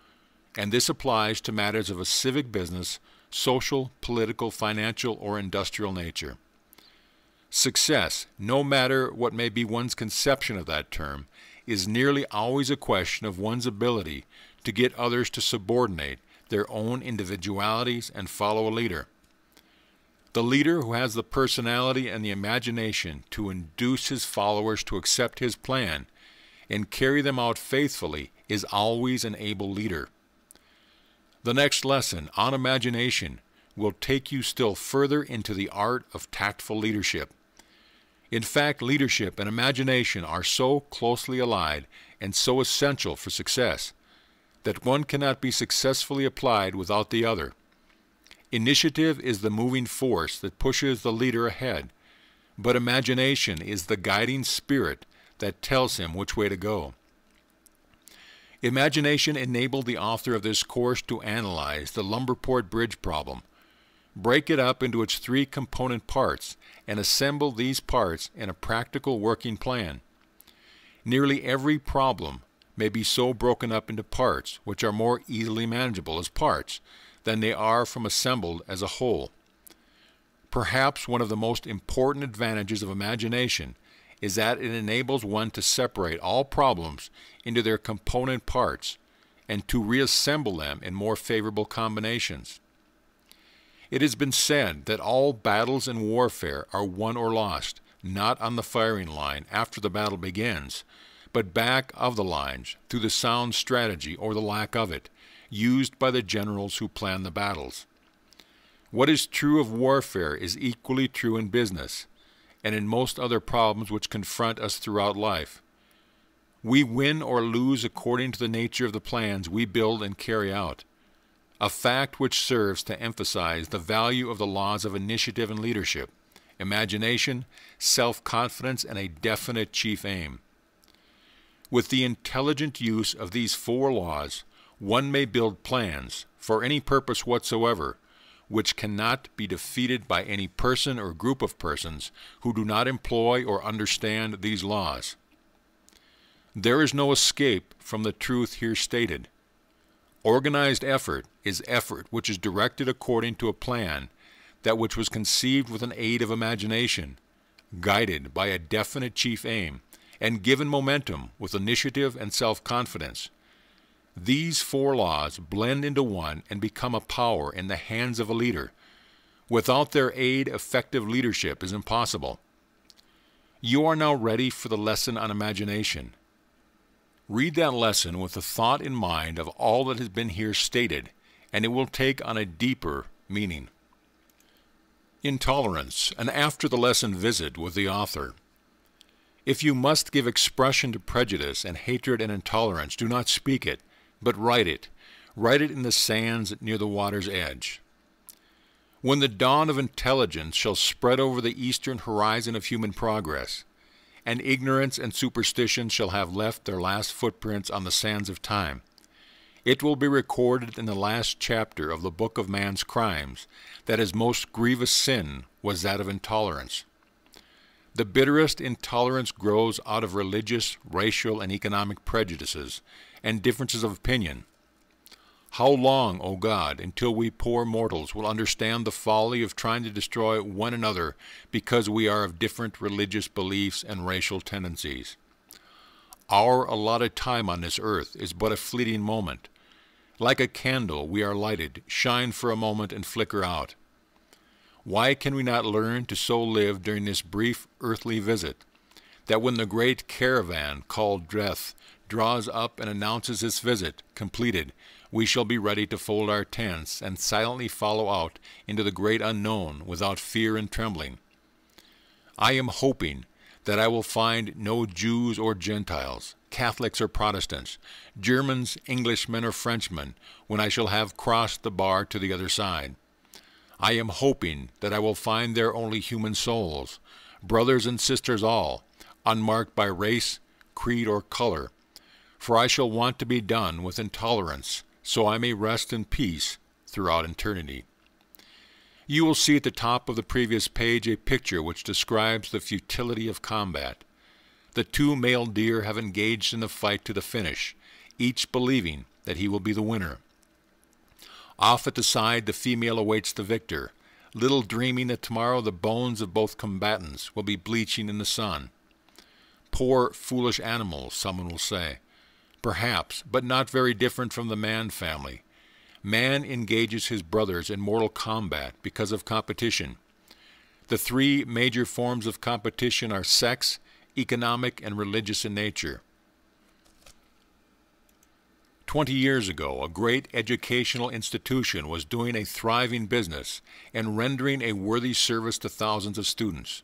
and this applies to matters of a civic business, social, political, financial, or industrial nature. Success, no matter what may be one's conception of that term, is nearly always a question of one's ability to get others to subordinate their own individualities and follow a leader. The leader who has the personality and the imagination to induce his followers to accept his plan and carry them out faithfully is always an able leader. The next lesson on imagination will take you still further into the art of tactful leadership. In fact, leadership and imagination are so closely allied and so essential for success that one cannot be successfully applied without the other. Initiative is the moving force that pushes the leader ahead, but imagination is the guiding spirit that tells him which way to go. Imagination enabled the author of this course to analyze the Lumberport Bridge problem, break it up into its 3 component parts, and assemble these parts in a practical working plan. Nearly every problem may be so broken up into parts which are more easily manageable as parts than they are from assembled as a whole. Perhaps one of the most important advantages of imagination is that it enables one to separate all problems into their component parts and to reassemble them in more favorable combinations. It has been said that all battles in warfare are won or lost, not on the firing line after the battle begins, but back of the lines through the sound strategy or the lack of it, used by the generals who plan the battles. What is true of warfare is equally true in business and in most other problems which confront us throughout life. We win or lose according to the nature of the plans we build and carry out, a fact which serves to emphasize the value of the laws of initiative and leadership, imagination, self-confidence, and a definite chief aim. With the intelligent use of these 4 laws, one may build plans for any purpose whatsoever, which cannot be defeated by any person or group of persons who do not employ or understand these laws. There is no escape from the truth here stated. Organized effort is effort which is directed according to a plan, that which was conceived with an aid of imagination, guided by a definite chief aim, and given momentum with initiative and self-confidence. These 4 laws blend into one and become a power in the hands of a leader. Without their aid, effective leadership is impossible. You are now ready for the lesson on imagination. Read that lesson with the thought in mind of all that has been here stated, and it will take on a deeper meaning. Intolerance, an after-the-lesson visit with the author. If you must give expression to prejudice and hatred and intolerance, do not speak it, but write it. Write it in the sands near the water's edge. When the dawn of intelligence shall spread over the eastern horizon of human progress, and ignorance and superstition shall have left their last footprints on the sands of time, it will be recorded in the last chapter of the book of man's crimes that his most grievous sin was that of intolerance. The bitterest intolerance grows out of religious, racial, and economic prejudices and differences of opinion. How long, O God, until we poor mortals will understand the folly of trying to destroy one another because we are of different religious beliefs and racial tendencies? Our allotted time on this earth is but a fleeting moment. Like a candle, we are lighted, shine for a moment, and flicker out. Why can we not learn to so live during this brief earthly visit, that when the great caravan called death draws up and announces its visit completed, we shall be ready to fold our tents and silently follow out into the great unknown without fear and trembling? I am hoping that I will find no Jews or Gentiles, Catholics or Protestants, Germans, Englishmen, or Frenchmen, when I shall have crossed the bar to the other side. I am hoping that I will find there only human souls, brothers and sisters all, unmarked by race, creed, or color, for I shall want to be done with intolerance, so I may rest in peace throughout eternity. You will see at the top of the previous page a picture which describes the futility of combat. The 2 male deer have engaged in the fight to the finish, each believing that he will be the winner. Off at the side, the female awaits the victor, little dreaming that tomorrow the bones of both combatants will be bleaching in the sun. Poor, foolish animals, someone will say. Perhaps, but not very different from the man family. Man engages his brothers in mortal combat because of competition. The 3 major forms of competition are sex, economic, and religious in nature. 20 years ago, a great educational institution was doing a thriving business and rendering a worthy service to thousands of students.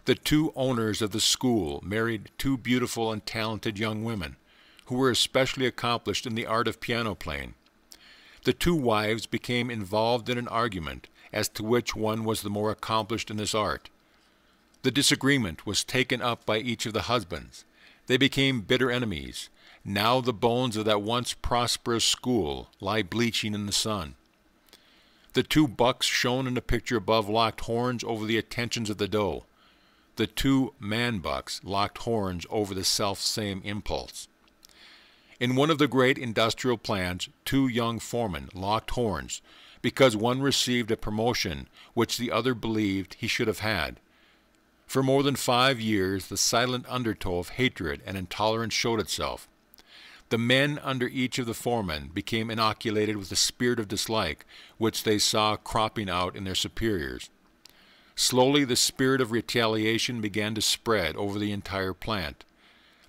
The 2 owners of the school married 2 beautiful and talented young women who were especially accomplished in the art of piano playing. The 2 wives became involved in an argument as to which one was the more accomplished in this art. The disagreement was taken up by each of the husbands. They became bitter enemies. Now the bones of that once prosperous school lie bleaching in the sun. The 2 bucks shown in the picture above locked horns over the attentions of the doe. The 2 man-bucks locked horns over the self-same impulse. In one of the great industrial plants, 2 young foremen locked horns because one received a promotion which the other believed he should have had. For more than 5 years, the silent undertow of hatred and intolerance showed itself. The men under each of the foremen became inoculated with the spirit of dislike which they saw cropping out in their superiors. Slowly the spirit of retaliation began to spread over the entire plant.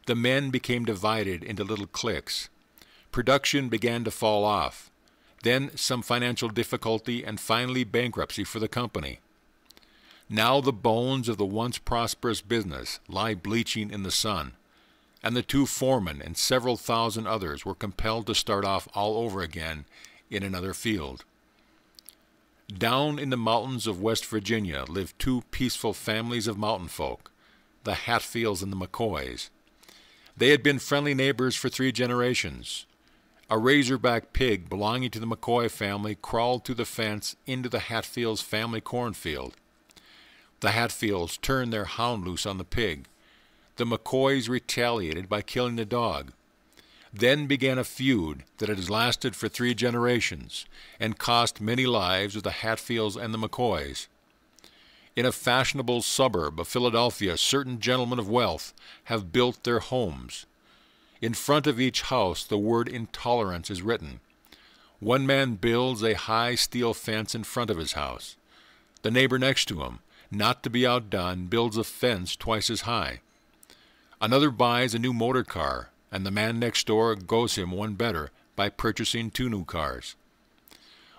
The men became divided into little cliques. Production began to fall off. Then some financial difficulty and finally bankruptcy for the company. Now the bones of the once prosperous business lie bleaching in the sun, and the two foremen and several thousand others were compelled to start off all over again in another field. Down in the mountains of West Virginia lived two peaceful families of mountain folk, the Hatfields and the McCoys. They had been friendly neighbors for 3 generations. A razorback pig belonging to the McCoy family crawled through the fence into the Hatfields' family cornfield. The Hatfields turned their hound loose on the pig. The McCoys retaliated by killing the dog. Then began a feud that has lasted for 3 generations and cost many lives of the Hatfields and the McCoys. In a fashionable suburb of Philadelphia, certain gentlemen of wealth have built their homes. In front of each house the word intolerance is written. One man builds a high steel fence in front of his house. The neighbor next to him, not to be outdone, builds a fence twice as high. Another buys a new motor car, and the man next door goes him one better by purchasing 2 new cars.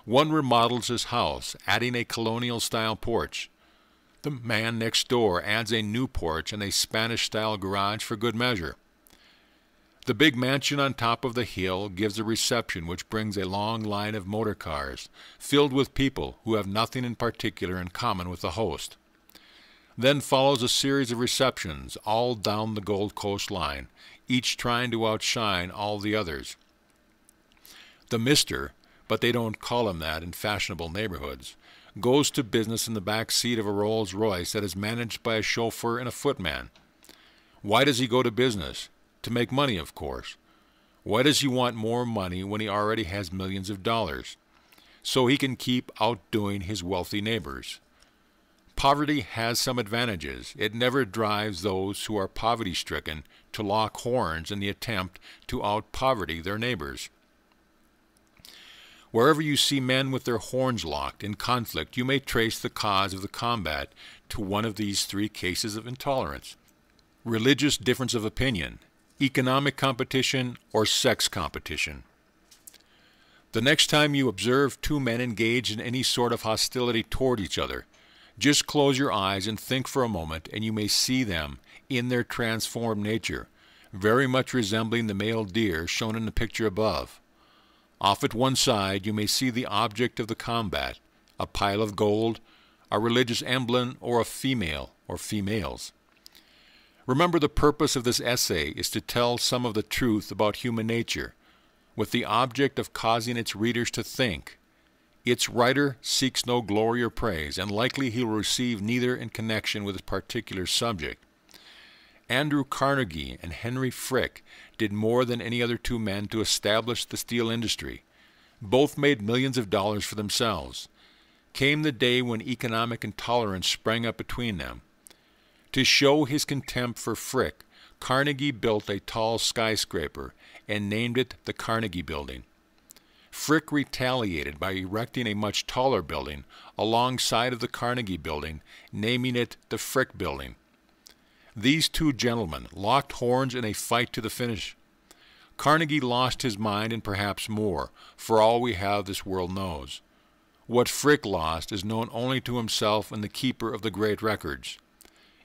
One remodels his house, adding a colonial-style porch. The man next door adds a new porch and a Spanish-style garage for good measure. The big mansion on top of the hill gives a reception which brings a long line of motor cars, filled with people who have nothing in particular in common with the host. Then follows a series of receptions all down the Gold Coast line, each trying to outshine all the others. The mister, but they don't call him that in fashionable neighborhoods, goes to business in the back seat of a Rolls-Royce that is managed by a chauffeur and a footman. Why does he go to business? To make money, of course. Why does he want more money when he already has millions of dollars? So he can keep outdoing his wealthy neighbors. Poverty has some advantages. It never drives those who are poverty-stricken to lock horns in the attempt to out-poverty their neighbors. Wherever you see men with their horns locked in conflict, you may trace the cause of the combat to one of these 3 cases of intolerance: religious difference of opinion, economic competition, or sex competition. The next time you observe 2 men engaged in any sort of hostility toward each other, just close your eyes and think for a moment, and you may see them in their transformed nature, very much resembling the male deer shown in the picture above. Off at one side you may see the object of the combat, a pile of gold, a religious emblem, or a female or females. Remember, the purpose of this essay is to tell some of the truth about human nature, with the object of causing its readers to think. Its writer seeks no glory or praise, and likely he will receive neither in connection with his particular subject. Andrew Carnegie and Henry Frick did more than any other 2 men to establish the steel industry. Both made millions of dollars for themselves. Came the day when economic intolerance sprang up between them. To show his contempt for Frick, Carnegie built a tall skyscraper and named it the Carnegie Building. Frick retaliated by erecting a much taller building alongside of the Carnegie Building, naming it the Frick Building. These 2 gentlemen locked horns in a fight to the finish. Carnegie lost his mind and perhaps more, for all we have this world knows. What Frick lost is known only to himself and the keeper of the great records.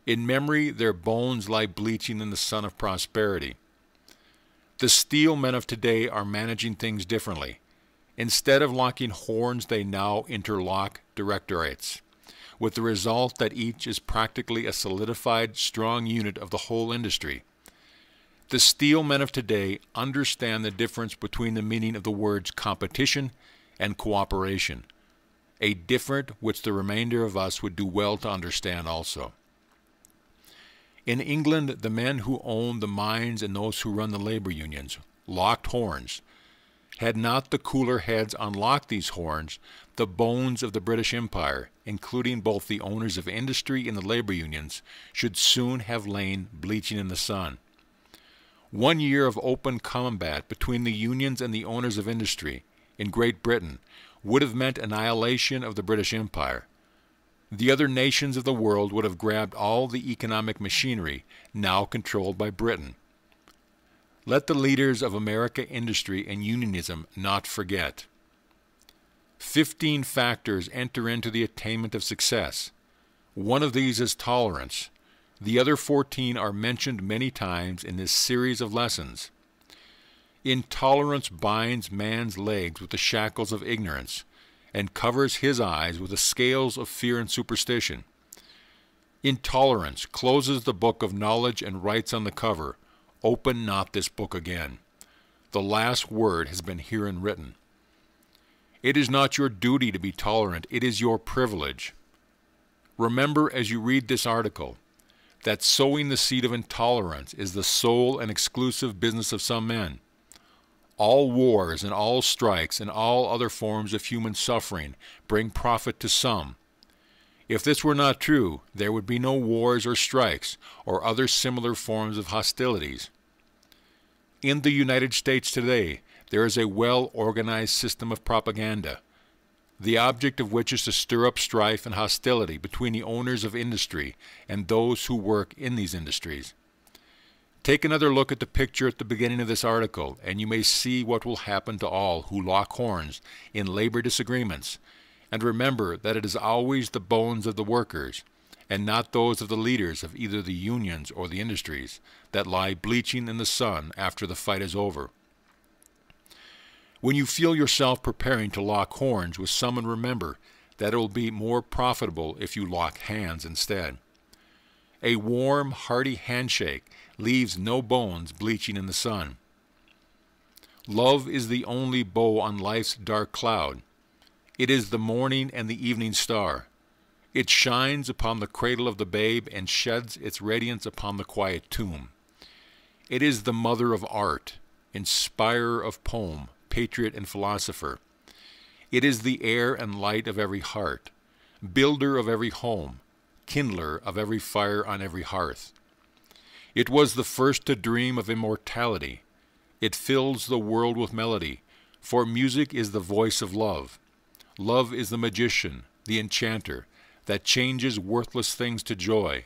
In memory, their bones lie bleaching in the sun of prosperity. The steel men of today are managing things differently. Instead of locking horns, they now interlock directorates, with the result that each is practically a solidified, strong unit of the whole industry. The steel men of today understand the difference between the meaning of the words competition and cooperation, a difference which the remainder of us would do well to understand also. In England, the men who own the mines and those who run the labor unions locked horns. Had not the cooler heads unlocked these horns, the bones of the British Empire, including both the owners of industry and the labor unions, should soon have lain bleaching in the sun. 1 year of open combat between the unions and the owners of industry in Great Britain would have meant annihilation of the British Empire. The other nations of the world would have grabbed all the economic machinery now controlled by Britain. Let the leaders of America industry and unionism not forget. 15 factors enter into the attainment of success. One of these is tolerance. The other 14 are mentioned many times in this series of lessons. Intolerance binds man's legs with the shackles of ignorance, and covers his eyes with the scales of fear and superstition. Intolerance closes the book of knowledge and writes on the cover, "Open not this book again. The last word has been herein written." It is not your duty to be tolerant, it is your privilege. Remember as you read this article that sowing the seed of intolerance is the sole and exclusive business of some men. All wars and all strikes and all other forms of human suffering bring profit to some. If this were not true, there would be no wars or strikes or other similar forms of hostilities. In the United States today, there is a well-organized system of propaganda, the object of which is to stir up strife and hostility between the owners of industry and those who work in these industries. Take another look at the picture at the beginning of this article, and you may see what will happen to all who lock horns in labor disagreements. And remember that it is always the bones of the workers, and not those of the leaders of either the unions or the industries, that lie bleaching in the sun after the fight is over. When you feel yourself preparing to lock horns with someone, remember that it will be more profitable if you lock hands instead. A warm, hearty handshake leaves no bones bleaching in the sun. Love is the only bow on life's dark cloud. It is the morning and the evening star. It shines upon the cradle of the babe and sheds its radiance upon the quiet tomb. It is the mother of art, inspirer of poem, patriot and philosopher. It is the air and light of every heart, builder of every home, kindler of every fire on every hearth. It was the first to dream of immortality. It fills the world with melody, for music is the voice of love. Love is the magician, the enchanter, that changes worthless things to joy,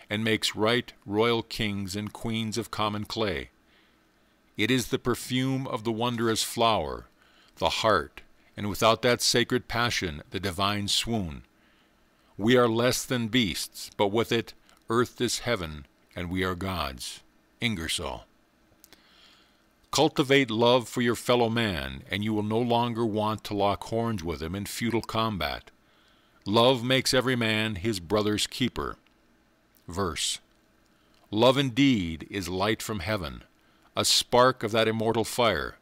and makes right royal kings and queens of common clay. It is the perfume of the wondrous flower, the heart, and without that sacred passion, the divine swoon. We are less than beasts, but with it, earth is heaven, and we are gods. Ingersoll. Cultivate love for your fellow man, and you will no longer want to lock horns with him in futile combat. Love makes every man his brother's keeper. Verse. Love indeed is light from heaven, a spark of that immortal fire,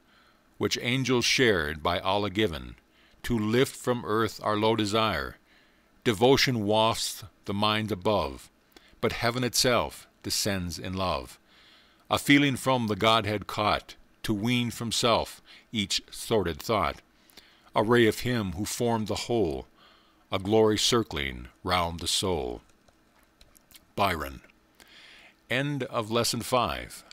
which angels shared by Allah given, to lift from earth our low desire. Devotion wafts the mind above, but heaven itself descends in love. A feeling from the Godhead caught, to wean from self each sordid thought. A ray of Him who formed the whole, a glory circling round the soul. Byron. End of Lesson 5.